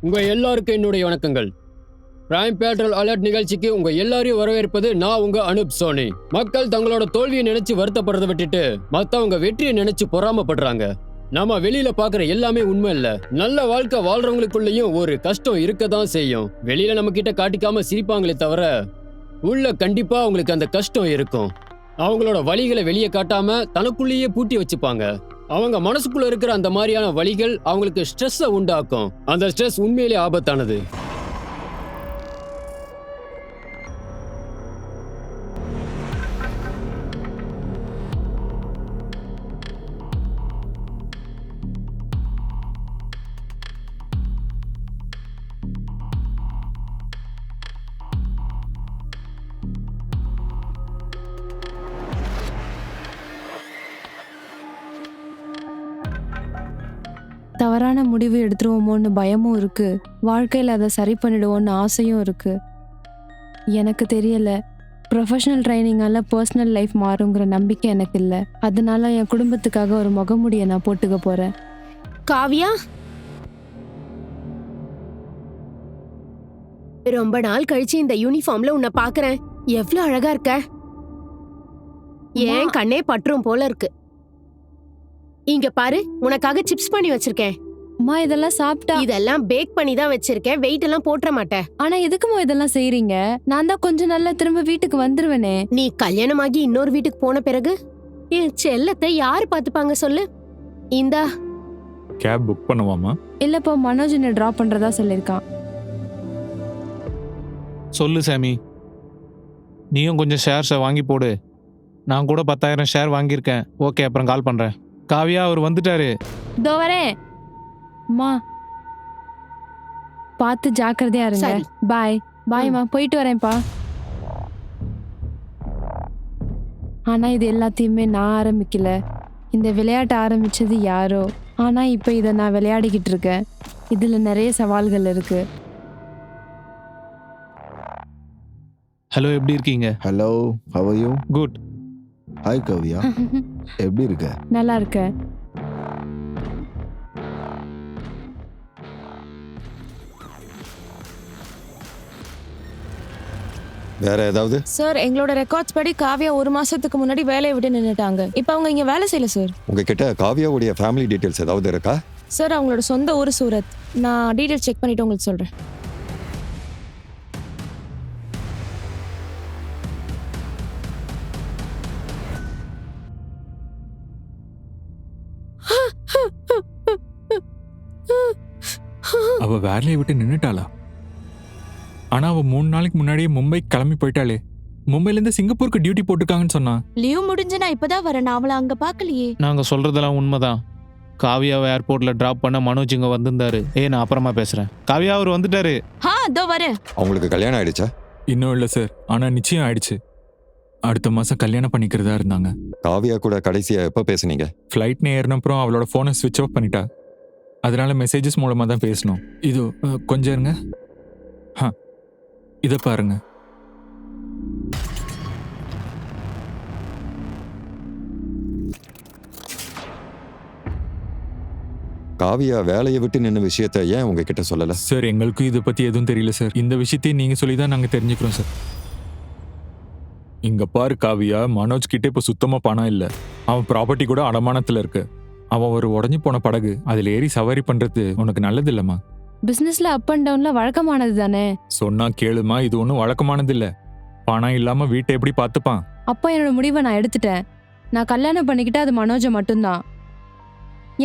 உங்க எல்லாருக்கும் என்னுடைய வணக்கங்கள். பிரைம் பேட்ரோல் அலர்ட் நிகழ்ச்சிக்கு உங்க எல்லாரையும் வரவேற்பது நான் உங்க அனுப் சோனி. மக்கள் தங்களோட தோல்வியை நினைச்சு வருத்தப்படுறதை விட்டுட்டு மத்தவங்க வெற்றியை நினைச்சு பொறாமப்படுறாங்க. நாம வெளியில பாக்குற எல்லாமே உண்மை இல்ல. நல்ல வாழ்க்கை வாழ்றவங்களுக்குள்ளயும் ஒரு கஷ்டம் இருக்கதான் செய்யும். வெளியில நம்ம கிட்ட காட்டிக்காம சிரிப்பாங்களே தவிர உள்ள கண்டிப்பா அவங்களுக்கு அந்த கஷ்டம் இருக்கும். அவங்களோட வலிகளை வெளியே காட்டாம தனக்குள்ளேயே பூட்டி வச்சுப்பாங்க. அவங்க மனசுக்குள்ள இருக்கிற அந்த மாதிரியான வலிகள் அவங்களுக்கு ஸ்ட்ரெஸ்ஸை உண்டாக்கும். அந்த ஸ்ட்ரெஸ் உண்மையிலே ஆபத்தானது. தவறான முடிவு எடுத்துருவோமோன்னு பயமும் இருக்கு. வாழ்க்கையில் அதை சரி பண்ணிடுவோன்னு ஆசையும் இருக்கு. எனக்கு தெரியல, ப்ரொஃபஷனல் ட்ரைனிங்கால பர்சனல் லைஃப் மாறுங்கிற நம்பிக்கை எனக்கு இல்லை. அதனால என் குடும்பத்துக்காக ஒரு முகமுடியை நான் போட்டுக்க போறேன். காவியா, ரொம்ப நாள் கழிச்சு இந்த யூனிஃபார்ம்ல உன்னை பாக்குறேன். எவ்வளவு அழகா இருக்க. ஏன் கண்ணே பற்றும் போல இருக்கு. இங்க பாரு, உனக்காக சிப்ஸ் பண்ணி வச்சிருக்கேன். அம்மா, இதெல்லாம் சாப்பிட்டா? இதெல்லாம் பேக் பண்ணி தான் வச்சிருக்கேன். வெயிட் எல்லாம் போட்டுற மாட்டேன். ஆனா எதுக்குமா இதெல்லாம் செய்றீங்க? நான் தான் கொஞ்சம் நல்லா திரும்ப வீட்டுக்கு வந்துருவேனே. நீ கல்யாணமாகி இன்னொரு வீட்டுக்கு போன பிறகு என் செல்லத்தை யாரு பாத்துப்பாங்க சொல்லு. இந்தா கேப் புக் பண்ணுவாமா? இல்லப்பா, மனோஜ் என்ன டிராப் பண்றதா சொல்லியிருக்கான். சொல்லு சாமி, நீயும் கொஞ்சம் ஷேர்ஸை வாங்கி போடு. நான் கூட 10,000 ஷேர் வாங்கியிருக்கேன். ஓகே, அப்புறம் கால் பண்ணுறேன். காவியா, அவர் வந்துட்டாரு. இதோ வரேன். அம்மா, பார்த்து ஜாக்கிரதையா இருங்க. சரி. பாய் பாய்மா, போயிட்டு வரேன்ப்பா. ஆனா இது எல்லாத்தையுமே நான் ஆரம்பிக்கல. இந்த விளையாட்டு ஆரம்பிச்சது யாரோ. ஆனா இப்ப இதை நான் விளையாடிக்கிட்டு இருக்கேன். இதுல நிறைய சவால்கள் இருக்கு. ஹலோ, எப்படி இருக்கீங்க? Hello, how are you? Good. Hi Kavya, எப்படி இருக்க? நல்லா இருக்க. வேற ஏதாவது? சார், எங்களோட ரெக்கார்ட்ஸ் படி காவியா 1 மாசத்துக்கு முன்னாடி வேலையை விட்டு நின்னுட்டாங்க. இப்போ அவங்க இங்க வேலை செய்யல சார். உங்ககிட்ட காவியாவுடைய ஃபேமிலி டீடைல்ஸ் ஏதாவது இருக்கா? சார், அவங்களோட சொந்த ஊர் சூரத். நான் டீடைல்ஸ் செக் பண்ணிட்டு உங்களுக்கு சொல்றேன். அவ வேலையை விட்டு நின்னுட்டாளா? ஆனா அவ 3 நாளைக்கு முன்னாடியே மும்பை கிளம்பி போயிட்டாளே. மும்பைல இருந்து சிங்கப்பூருக்கு டியூட்டி போட்டுருக்காங்கன்னு சொன்னா. லீவ் முடிஞ்சு நான் இப்பதான் வரேன். நான் அவளை அங்க பாக்கலையே. நாங்கள் சொல்கிறதெல்லாம் உண்மைதான். காவியாவை ஏர்போர்ட்டில் ட்ராப் பண்ண மனோஜ் இங்கே வந்திருந்தாரு. நான் அப்புறமா பேசுகிறேன். காவியா, அவர் வந்துட்டாரு. இதோ வரேன். அவங்களுக்கு கல்யாணம் ஆயிடுச்சா? இன்னும் இல்லை சார், ஆனா நிச்சயம் ஆயிடுச்சு. அடுத்த மாசம் கல்யாணம் பண்ணிக்கிறதா இருந்தாங்க. காவியா கூட கடைசியா எப்ப பேசுனீங்க? ஃப்ளைட்னு ஏறினப்புறம் அவளோட ஃபோனை ஸ்விட்ச் ஆஃப் பண்ணிட்டா. அதனால மெசேஜஸ் மூலமா தான் பேசணும். இதோ கொஞ்சம் இருங்க. இதை பாருங்க. காவியா வேலையை விட்டு நின்ன விஷயத்த ஏன் உங்ககிட்ட சொல்லல? சார், எங்களுக்கும் இதை பத்தி எதுவும் தெரியல சார். இந்த விஷயத்தையும் நீங்க சொல்லி தான் நாங்க தெரிஞ்சுக்கிறோம் சார். இங்க பாரு காவியா, மனோஜ் கிட்ட இப்ப சுத்தமா பணம் இல்ல. அவன் ப்ராப்பர்ட்டி கூட அடமானத்துல இருக்கு. அவன் ஒரு உடஞ்சி போன படகு, அதுல ஏறி சவாரி பண்றது உனக்கு நல்லது இல்லம்மா. பிசினஸ்ல அப் அண்ட் டவுன்ல வழக்கமானது தானே. சொன்னா கேளுமா, இது ஒன்றும் வழக்கமானது இல்ல. பணம் இல்லாம வீட்டை எப்படி பார்த்துப்பான்? அப்பா, என்னோட முடிவை நான் எடுத்துட்டேன். நான் கல்யாணம் பண்ணிக்கிட்டா அது மனோஜை மட்டும்தான்.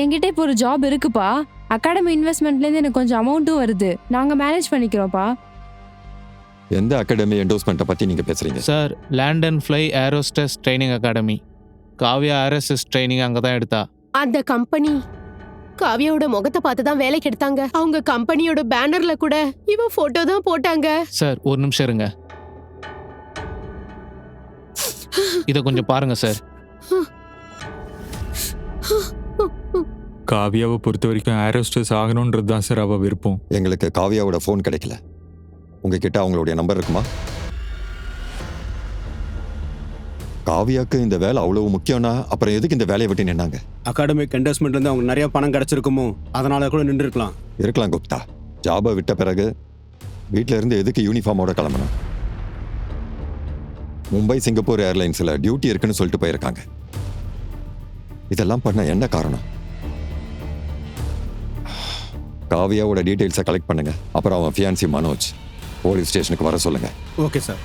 என்கிட்ட இப்போ ஒரு ஜாப் இருக்குப்பா. அகாடமி இன்வெஸ்ட்மெண்ட்லேருந்து எனக்கு கொஞ்சம் அமௌண்ட்டும் வருது. நாங்கள் மேனேஜ் பண்ணிக்கிறோம்ப்பா. எந்த அகாடமி என்டோஸ்மெண்ட்டை பத்தி நீங்க பேசுறீங்க? Sir, land and fly air hostess training academy. Kavya RSS training அங்கே தான் எடுத்தா. அந்த கம்பெனி காவியாவோட முகத்தை பார்த்து தான் வேலைக்கு எடுத்தாங்க. அவங்க கம்பெனியோட பேனர்ல கூட இவ போட்டோ தான் போட்டாங்க. சார், ஒரு நிமிஷம் இருங்க. இதை கொஞ்சம் பாருங்க சார். காவியாவை பொறுத்த வரைக்கும் ஏரோஸ்டஸ் ஆகணும்ன்றது தான் சார் அவ விருப்பம். எங்களுக்கு காவியாவோட ஃபோன் கிடைக்கல. உங்ககிட்ட அவங்களுடைய நம்பர் இருக்குமா? காவியாக்கு இந்த வேலை அவ்வளவு முக்கியம்னா அப்புறம் எதுக்கு இந்த வேலையை விட்டு நின்னாங்க? அகாடமிக் என்டோஸ்மெண்ட்ல இருந்து அவங்க நிறைய பணம் கிடைச்சிருக்குமோ, அதனால கூட நின்று இருக்கலாம். இருக்கலாம் குப்தா. ஜாபை விட்ட பிறகு வீட்டில இருந்து எதுக்கு யூனிஃபார்மோட கிளம்பணும்? மும்பை சிங்கப்பூர் ஏர்லைன்ஸில் டியூட்டி இருக்குன்னு சொல்லிட்டு போயிருக்காங்க. இதெல்லாம் பண்ண என்ன காரணம்? காவியாவோட டீட்டெயில்ஸை கலெக்ட் பண்ணுங்க. அப்புறம் அவன் ஃபியான்சி மனோஜ் போலீஸ் ஸ்டேஷனுக்கு வர சொல்லுங்க. Okay sir.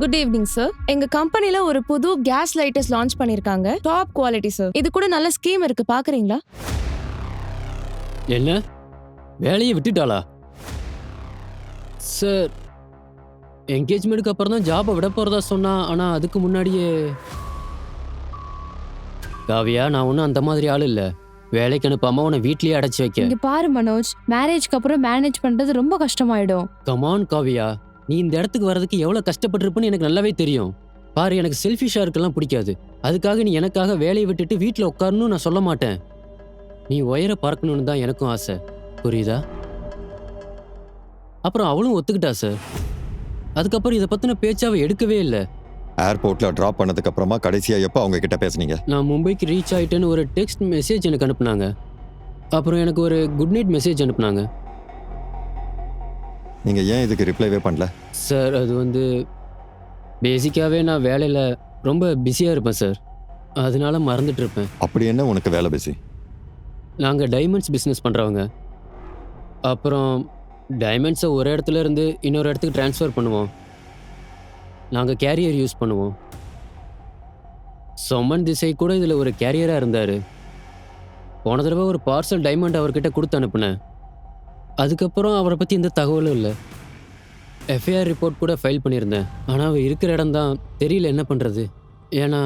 Good evening sir. எங்க கம்பெனில ஒரு புது கேஸ் லைட்டர்ஸ் லான்ச் பண்ணிருக்காங்க. Top quality sir. இது கூட நல்ல ஸ்கீம் இருக்கு, பாக்குறீங்களா? என்ன வேலையை விட்டுட்டாளா? சார், என்கேஜ்மெண்ட்டுக்கு அப்புறம் தான் ஜாபை விட போறதா சொன்னா. ஆனா அதுக்கு முன்னாடியே காவியா, நான் ஒன்றும் அந்த மாதிரி ஆள் இல்லை. வேலைக்கு அனுப்பாம உன்னை வீட்லயே அடைச்சி வைக்க. இங்க பாரு மனோஜ், மேரேஜ்க்கு அப்புறம் மேனேஜ் பண்றது ரொம்ப கஷ்டமாயிடும். கமான் காவியா, நீ இந்த இடத்துக்கு வர்றதுக்கு எவ்வளவு கஷ்டப்பட்டிருப்பன்னு எனக்கு நல்லாவே தெரியும். பாரு, எனக்கு செல்ஃபிஷா இருக்கலாம் பிடிக்காது. அதுக்காக நீ எனக்காக வேலையை விட்டுட்டு வீட்டில் உட்காரணும்னு நான் சொல்ல மாட்டேன். நீ உயர பார்க்கணும்னு தான் எனக்கும் ஆசை, புரியுதா? அப்புறம் அவளும் ஒத்துக்கிட்டா சார். அதுக்கப்புறம் இதை பத்தின பேச்சாவை எடுக்கவே இல்லை. ஏர்போர்ட்ல டிராப் பண்ணதுக்கு அப்புறமா கடைசியா எப்போ அவங்க கிட்ட பேசுனீங்க? நான் மும்பைக்கு ரீச் ஆயிட்டேன்னு ஒரு டெக்ஸ்ட் மெசேஜ் எனக்கு அனுப்புனாங்க. அப்புறம் எனக்கு ஒரு குட் நைட் மெசேஜ் அனுப்புனாங்க. நீங்க ஏன் இதுக்கு ரிப்ளைவே பண்ணல? சார், அது வந்து பேசிக்காகவே நான் வேலையில் ரொம்ப பிஸியாக இருப்பேன் சார். அதனால மறந்துட்டு இருப்பேன். அப்படி என்ன உனக்கு வேலை பிஸி? நாங்கள் டைமண்ட்ஸ் பிஸ்னஸ் பண்ணுறவங்க. அப்புறம் டைமண்ட்ஸை ஒரு இடத்துல இருந்து இன்னொரு இடத்துக்கு ட்ரான்ஸ்ஃபர் பண்ணுவோம். நாங்கள் கேரியர் யூஸ் பண்ணுவோம். சொமன் திசை கூட இதில் ஒரு கேரியராக இருந்தார். போன தடவை ஒரு பார்சல் டைமண்ட் அவர்கிட்ட கொடுத்து அனுப்புனேன். அதுக்கப்புறம் அவரை பற்றி எந்த தகவலும் இல்லை. எஃப்ஐஆர் ரிப்போர்ட் கூட ஃபைல் பண்ணியிருந்தேன். ஆனால் அவர் இருக்கிற இடம் தான் தெரியல என்ன பண்ணுறது. ஏன்னா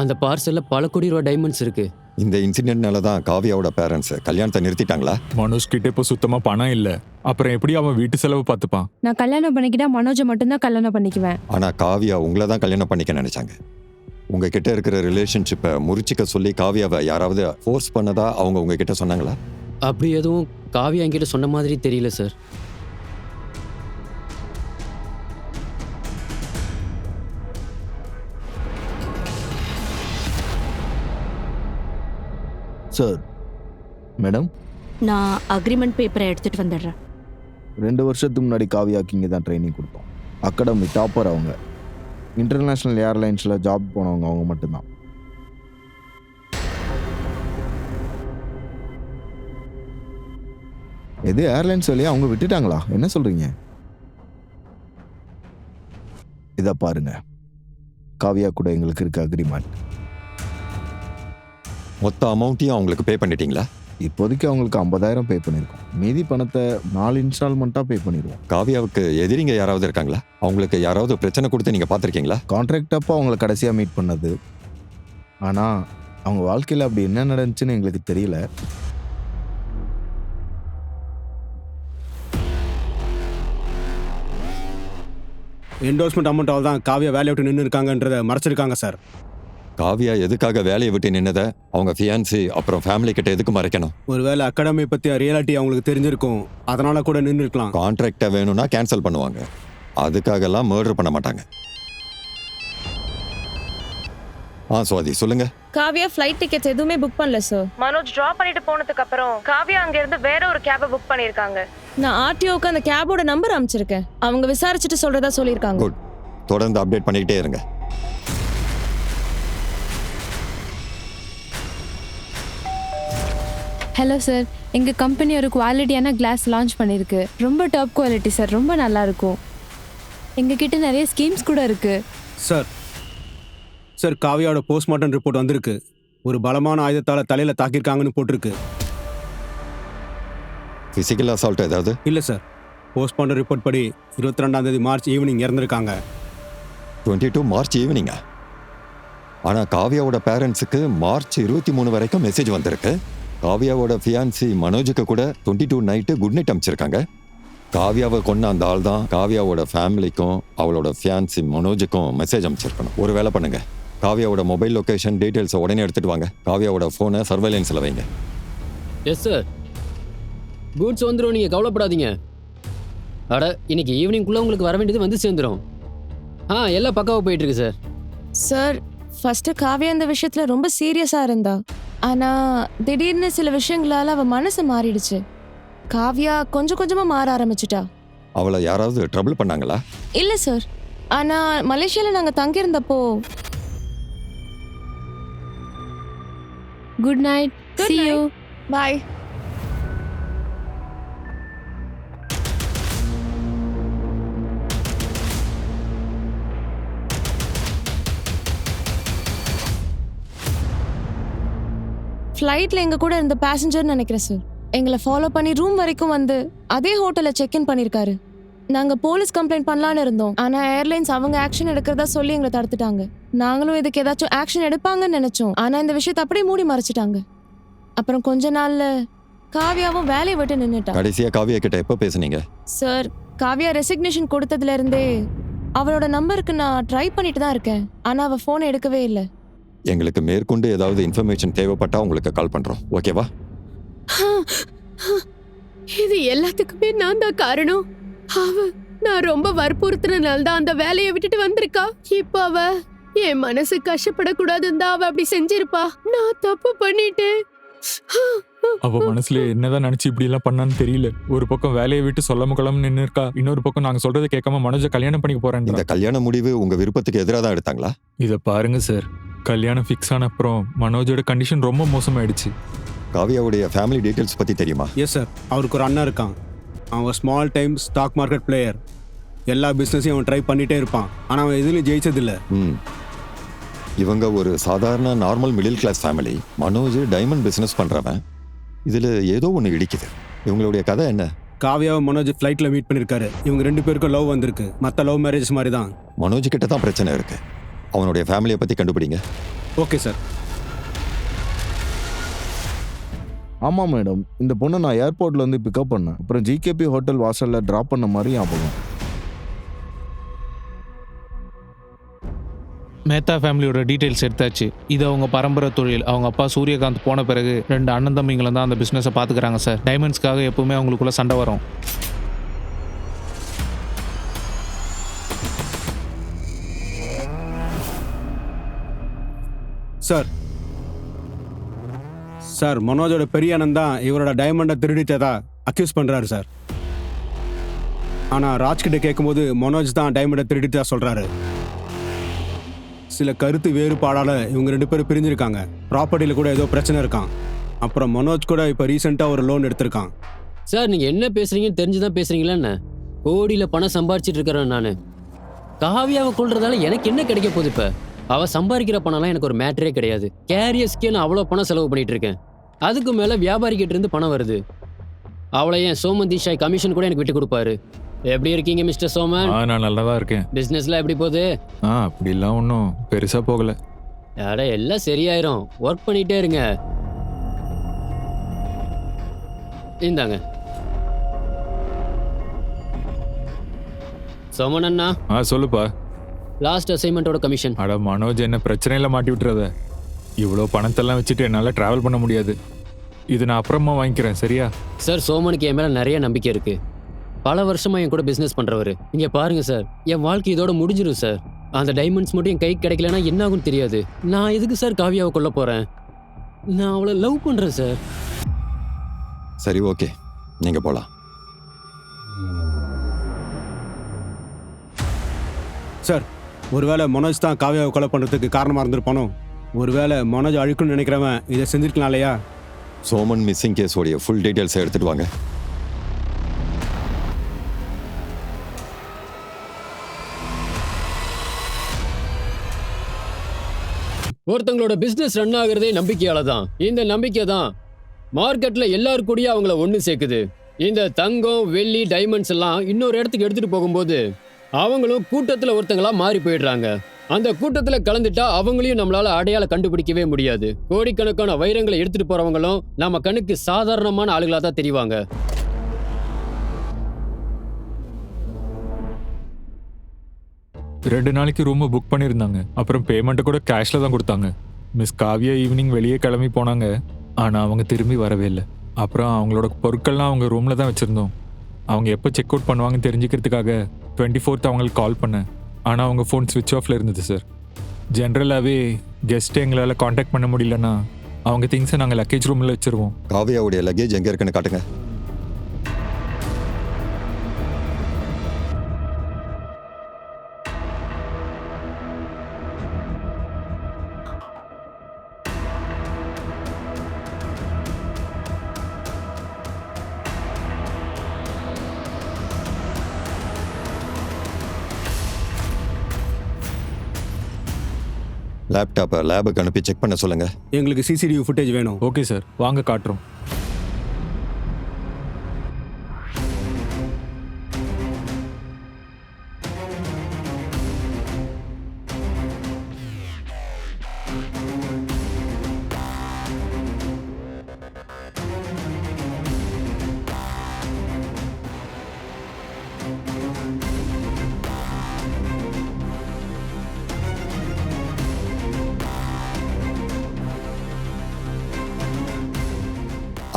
அந்த பார்சலில் பல கோடி ரூபா டைமண்ட்ஸ் இருக்குது. இந்த இன்சிடென்ட்னால தான் காவியாவோட பேரண்ட்ஸ் கல்யாணத்தை நிறுத்திட்டாங்களா? மனோஜ் கிட்ட இப்போ சுத்தமா பணம் இல்ல. அப்புறம் எப்படி அவன் வீட்டு செலவு பார்த்துப்பான்? நான் கல்யாணம் பண்ணிக்கிட்டா மனோஜை மட்டும்தான் கல்யாணம் பண்ணிக்குவேன். ஆனா காவியா உங்களை தான் கல்யாணம் பண்ணிக்க நினைச்சாங்க. உங்ககிட்ட இருக்கிற ரிலேஷன்ஷிப்பை முறிச்சிக்க சொல்லி காவியாவை யாராவது ஃபோர்ஸ் பண்ணதா அவங்க உங்ககிட்ட சொன்னாங்களா? அப்படி எதுவும் காவியா என்கிட்ட சொன்ன மாதிரி தெரியல சார். சார், மேடம், நான் அக்ரிமெண்ட் பேப்பரை எடுத்துட்டு வந்துடுறேன். 2 வருஷத்துக்கு முன்னாடி காவியாக்கு இங்கே தான் ட்ரைனிங் கொடுத்தோம். அகாடமி டாப்பர் அவங்க. இன்டர்நேஷ்னல் ஏர்லைன்ஸில் ஜாப் போனவங்க அவங்க மட்டும்தான். எது ஏர்லைன்ஸ் வழியா அவங்க விட்டுட்டாங்களா? என்ன சொல்கிறீங்க? இதை பாருங்க, காவியா கூட எங்களுக்கு இருக்க அக்ரிமெண்ட். மொத்த அமௌண்ட்டையும் அவங்களுக்கு பே பண்ணிட்டீங்களா? இப்போதைக்கு அவங்களுக்கு 50,000 பே பண்ணியிருக்கோம். மீதி பணத்தை 4 இன்ஸ்டால்மெண்ட்டாக பே பண்ணிடுவோம். காவியாவுக்கு எதிரிங்க யாராவது இருக்காங்களா? அவங்களுக்கு யாராவது பிரச்சனை கொடுத்து நீங்கள் பார்த்துருக்கீங்களா? கான்ட்ராக்ட் அப்போ அவங்கள கடைசியாக மீட் பண்ணது. ஆனால் அவங்க வாழ்க்கையில் அப்படி என்ன நடந்துச்சுன்னு எங்களுக்கு தெரியல. என்டோர்ஸ்மெண்ட் அமௌண்ட்டால் தான் காவியா வேலையை விட்டு நின்று இருக்காங்கன்றதை மறைச்சிருக்காங்க சார். காவியா எதுக்காக வேலையை விட்டு நின்னதை அவங்க ஃபியான்சி அப்புறம் ஃபேமிலி கிட்ட எதுக்கு மறைக்கணும்? ஒருவேளை அகாடமி பற்றி ரியாலிட்டி அவங்களுக்கு தெரிஞ்சிருக்கும், அதனால கூட நின்று இருக்கலாம். கான்ட்ராக்டை வேணும்னா கேன்சல் பண்ணுவாங்க. அதுக்காகலாம் மர்டர் பண்ண மாட்டாங்க. சுவாதி சொல்லுங்க. காவியா ஃப்ளைட் டிக்கெட்ஸ் எதுவுமே புக் பண்ணல சார். மனோஜ் டிராப் பண்ணிட்டு போனதுக்கு அப்புறம் காவியா அங்க இருந்து வேற ஒரு கேபை புக் பண்ணிருக்காங்க. நான் ஆர்டிஓக்கு அந்த கேபோட நம்பர் அனுப்பிச்சிருக்கேன். அவங்க விசாரிச்சுட்டு சொல்றதா சொல்லிருக்காங்க. குட். தொடர்ந்து அப்டேட் பண்ணிக்கிட்டே இருங்க. ஹலோ சார், எங்கள் கம்பெனி ஒரு குவாலிட்டியான கிளாஸ் லான்ச் பண்ணியிருக்கு. ரொம்ப டாப் குவாலிட்டி சார், ரொம்ப நல்லா இருக்கும். எங்ககிட்ட நிறைய ஸ்கீம்ஸ் கூட இருக்கு. சார் காவியாவோட போஸ்ட்மார்ட்டம் ரிப்போர்ட் வந்திருக்கு. ஒரு பலமான ஆயுதத்தால் தலையில் தாக்கியிருக்காங்கன்னு போட்டிருக்கு. ஃபிசிக்கல் அசால்ட் ஏதாவது? இல்லை சார், போஸ்ட்மார்ட்டம் ரிப்போர்ட் படி 22 மார்ச் ஈவினிங் இறந்துருக்காங்க. 22 மார்ச் ஈவினிங்கா? ஆனால் காவியாவோட பேரண்ட்ஸுக்கு மார்ச் 23 வரைக்கும் மெசேஜ் வந்திருக்கு. காவியாவோட ஃபியான்சி மனோஜுக்கு கூட 22 நைட்டு குட் நைட் அனுப்பிச்சிருக்காங்க. காவியாவை கொன்ன அந்த ஆள் தான் காவியாவோட ஃபேமிலிக்கும் அவளோட ஃபியான்சி மனோஜுக்கும் மெசேஜ் அனுப்பிச்சிருக்கணும். ஒரு வேலை பண்ணுங்க, காவியாவோட மொபைல் லொக்கேஷன் டீட்டெயில்ஸை உடனே எடுத்துட்டு வாங்க. காவியாவோட ஃபோனை சர்வைலன்ஸில் வைங்க. எஸ் சார், கூட்ஸ் வந்துடும், நீங்கள் கவலைப்படாதீங்க. அட, இன்னைக்கு ஈவினிங்குள்ளே உங்களுக்கு வர வேண்டியது வந்து சேர்ந்துடும். எல்லாம் பக்காவாக போயிட்டுருக்கு சார். சார் ஃபர்ஸ்ட் காவியா இந்த விஷயத்துல ரொம்ப சீரியஸா இருந்தா. ஆனா திடீர்னு சில விஷயங்களால அவ மனசு மாறிடுச்சு. காவியா கொஞ்சம் கொஞ்சமா மாற ஆரம்பிச்சிட்டா. அவளை யாராவது ட்ரபிள் பண்ணாங்களா? இல்ல சார். ஆனா மலேசியால நாங்க தங்கியிருந்தப்போ good night. Good See you. Bye. ஃப்ளைட்ல எங்க கூட இருந்த பேசஞ்சர்னு நினைக்கிறேன் சார். எங்களை ஃபாலோ பண்ணி ரூம் வரைக்கும் வந்து அதே ஹோட்டல்ல செக் இன் பண்ணிருக்காரு. நாங்க போலீஸ் கம்ப்ளைண்ட் பண்ணலான்னு இருந்தோம். ஆனா ஏர்லைன்ஸ் அவங்க ஆக்ஷன் எடுக்கிறதா சொல்லி எங்களை தடுத்துட்டாங்க. நாங்களும் இதுக்கு ஏதாச்சும் ஆக்ஷன் எடுப்பாங்கன்னு நினைச்சோம். ஆனா இந்த விஷயத்தை அப்படியே மூடி மறைச்சிட்டாங்க. அப்புறம் கொஞ்ச நாள்ல காவியாவும் வேலையை விட்டு நின்னுட்டா. கடைசியா காவியா கிட்ட எப்போ பேசுனீங்க? சார், காவியா ரெசிக்னேஷன் கொடுத்ததுல இருந்தே அவளோட நம்பருக்கு நான் ட்ரை பண்ணிட்டு தான் இருக்கேன். ஆனா அவ போனை எடுக்கவே இல்லை. எங்களுக்கு மேற்கொண்டு ஏதாவது இன்ஃபர்மேஷன் தேவைப்பட்டா உங்களுக்கு கால் பண்றோம். ஓகேவா? இது எல்லாத்துக்குமே நான் தான் காரணம். நான் ரொம்ப வற்புறுத்தினால தான் அந்த வேலையை விட்டுட்டு வந்திருக்கா. இப்ப அவ என் மனசு கஷ்டப்படக்கூடாதுன்னு தான் அவ அப்படி செஞ்சிருப்பா. நான் தப்பு பண்ணிட்டேன். அவ மனசுல என்னதான் நினைச்சு இப்படி எல்லாம் பண்ணான்னு தெரியல. ஒரு பக்கம் வேலையை விட்டு சொல்லாம கொள்ளாம நின்னு இருக்கா. இன்னொரு பக்கம் நாங்க சொல்றதை கேட்காம மனோஜை கல்யாணம் பண்ணிக்க போறேன். இந்த கல்யாண முடிவு உங்க விருப்பத்துக்கு எதிராக தான் எடுத்தாங்களா? இத பாருங்க சார், கல்யாணம் ஃபிக்ஸ் ஆன அப்புறம் மனோஜோட கண்டிஷன் ரொம்ப மோசமாயிடுச்சு. காவியாவுடைய ஃபேமிலி டீடைல்ஸ் பத்தி தெரியுமா? எஸ் சார், அவருக்கு ஒரு அண்ணன் இருக்கான். அவன் small time stock market player. எல்லா பிஸ்னஸையும் அவன் ட்ரை பண்ணிட்டே இருப்பான். ஆனால் அவன் எதுலையும் ஜெயிச்சதில்லை. இவங்க ஒரு சாதாரண normal middle class family. Manoj diamond business பண்றவன். இதுல ஏதோ ஒன்று இடிக்குது. இவங்களுடைய கதை என்ன? காவியாவை மனோஜ் ஃப்ளைட்டில் மீட் பண்ணியிருக்காரு. இவங்க 2 பேருக்கும் லவ் வந்திருக்கு. மற்ற லவ் மேரேஜ் மாதிரி தான். மனோஜ் கிட்ட தான் பிரச்சனை இருக்கு. அவனுடைய ஃபேமிலியை பத்தி கண்டுபிடிங்க. Okay sir. ஆமாம் மேடம், இந்த பொண்ணை நான் ஏர்போர்ட்ல வந்து பிக்கப் பண்ணேன். அப்புறம் ஜிகேபி ஹோட்டல் வாசல்ல ட்ராப் பண்ண மாதிரி ஞாபகம். மேத்தா ஃபேமிலியோட டீட்டெயில்ஸ் எடுத்தாச்சு. இது அவங்க பரம்பரை தொழில். அவங்க அப்பா சூரியகாந்த் போன பிறகு 2 அண்ணன் தம்பிங்களும் தான் அந்த பிஸ்னஸை பார்த்துக்கிறாங்க சார். டைமண்ட்ஸ்க்காக எப்பவுமே அவங்களுக்குள்ள சண்டை வரும். சார் சார் மனோஜோட பெரிய அண்ணன் தான் இவரோட டைமண்டை திருடித்ததா அக்யூஸ் பண்ணுறாரு சார். ஆனால் ராஜ்கிட்ட கேட்கும்போது மனோஜ் தான் டைமண்டை திருடித்தா சொல்கிறாரு. சில கருத்து வேறுபாடால் இவங்க 2 பேரும் பிரிஞ்சிருக்காங்க. ப்ராப்பர்ட்டியில் கூட ஏதோ பிரச்சனை இருக்கான். அப்புறம் மனோஜ் கூட இப்போ ரீசெண்டாக ஒரு லோன் எடுத்திருக்கான். சார், நீங்க என்ன பேசுறீங்கன்னு தெரிஞ்சுதான் பேசுறீங்களா என்ன? கோடியில பணம் சம்பாரிச்சிட்டு இருக்கிறேன் நானு. காவியாவை கொள்றதால எனக்கு என்ன கிடைக்க போகுது? இப்ப அவ சம்பாதிக்கிற பணம்லாம் எனக்கு ஒரு மேட்டரே கிடையாது. கேரியர்ஸ்க்கே நான் அவ்வளோ பணம் செலவு பண்ணிட்டு இருக்கேன். அதுக்கு மேல வியாபாரிகிட்ட இருந்து பணம் வருது. அவளை ஏன் சோமந்தி ஷாய் கமிஷன் கூட எனக்கு விட்டு கொடுப்பாரு. எப்படி இருக்கீங்க மிஸ்டர் சோமன்? நான் நல்லா தான் இருக்கேன். பிசினஸ்ல எப்படி போகுது? அப்படிலாம் ஒன்றும் பெருசா போகல. அட, எல்லாம் சரியாயிரும். ஒர்க் பண்ணிட்டே இருங்க. இந்தாங்க சோமன் அண்ணா. சொல்லுப்பா. லாஸ்ட் அசைன்மெண்ட்டோட கமிஷன். அட மனோஜ், என்ன பிரச்சனையில மாட்டி விட்டுறத. இவ்வளோ பணத்தெல்லாம் வச்சுட்டு என்னால் ட்ராவல் பண்ண முடியாது. இது நான் அப்புறமா வாங்கிக்கிறேன், சரியா? சார், சோமனுக்கு என் மேல நிறைய நம்பிக்கை இருக்கு. பல வருஷமா என் கூட பிசினஸ் பண்றவரு. இங்க பாருங்க சார், என் வாழ்க்கை இதோட முடிஞ்சிடும் சார். அந்த டைமண்ட்ஸ் மட்டும் என் கைக்கு கிடைக்கலன்னா என்ன ஆகும்னு தெரியாது. நான் எதுக்கு சார் காவியாவை கொல்ல போறேன்? நான் அவளை லவ் பண்றேன் சார். சரி, ஓகே, நீங்க போலாம். சார், ஒருவேளை மனோஜ் தான் காவியாவை கொலை பண்ணுறதுக்கு காரணமாக இருந்திருப்பானோ? ஒருவேளை மனோஜ் அழிக்கும்னு நினைக்கிறவன் இதை செஞ்சிருக்கலாம் இல்லையா? சோமன் மிஸ்ஸிங் கேஸோடைய ஃபுல் டீட்டெயில்ஸை எடுத்துட்டு வாங்க. ஒருத்தங்களோட பிசினஸ் ரன் ஆகுறதே நம்பிக்கையால தான். இந்த நம்பிக்கை தான் மார்க்கெட்ல எல்லாரும் கூடயும் அவங்கள ஒன்று சேர்க்குது. இந்த தங்கம், வெள்ளி, டைமண்ட்ஸ் எல்லாம் இன்னொரு இடத்துக்கு எடுத்துட்டு போகும்போது அவங்களும் கூட்டத்துல ஒருத்தங்களா மாறி போயிடுறாங்க. அந்த கூட்டத்துல கலந்துட்டா அவங்களையும் நம்மளால அடையாளம் கண்டுபிடிக்கவே முடியாது. கோடிக்கணக்கான வைரங்களை எடுத்துட்டு போறவங்களும் நம்ம கண்ணுக்கு சாதாரணமான ஆளுகளா தான் தெரிவாங்க. ரெண்டு நாளைக்கு ரூமை புக் பண்ணியிருந்தாங்க. அப்புறம் பேமெண்ட்டை கூட கேஷ்ல தான் கொடுத்தாங்க. மிஸ் காவியா ஈவினிங் வெளியே கிளம்பி போனாங்க. ஆனால் அவங்க திரும்பி வரவே இல்லை. அப்புறம் அவங்களோட பொருட்கள்லாம் அவங்க ரூமில் தான் வச்சுருந்தோம். அவங்க எப்போ செக் அவுட் பண்ணுவாங்கன்னு தெரிஞ்சுக்கிறதுக்காக 24th அவங்களுக்கு கால் பண்ணேன். ஆனால் அவங்க ஃபோன் ஸ்விட்ச் ஆஃப்ல இருந்தது சார். ஜென்ரலாகவே கெஸ்ட்டை எங்களால் காண்டாக்ட் பண்ண முடியலன்னா அவங்க திங்ஸை நாங்கள் லக்கேஜ் ரூமில் வச்சுருவோம். காவியாவுடைய லக்கேஜ் எங்கே இருக்குன்னு காட்டுங்க. லேப்டாப்பை லேபுக்கு அனுப்பி செக் பண்ண சொல்லுங்க. எங்களுக்கு சிசிடிவி ஃபுட்டேஜ் வேணும். ஓகே சார், வாங்க காட்டுறோம்.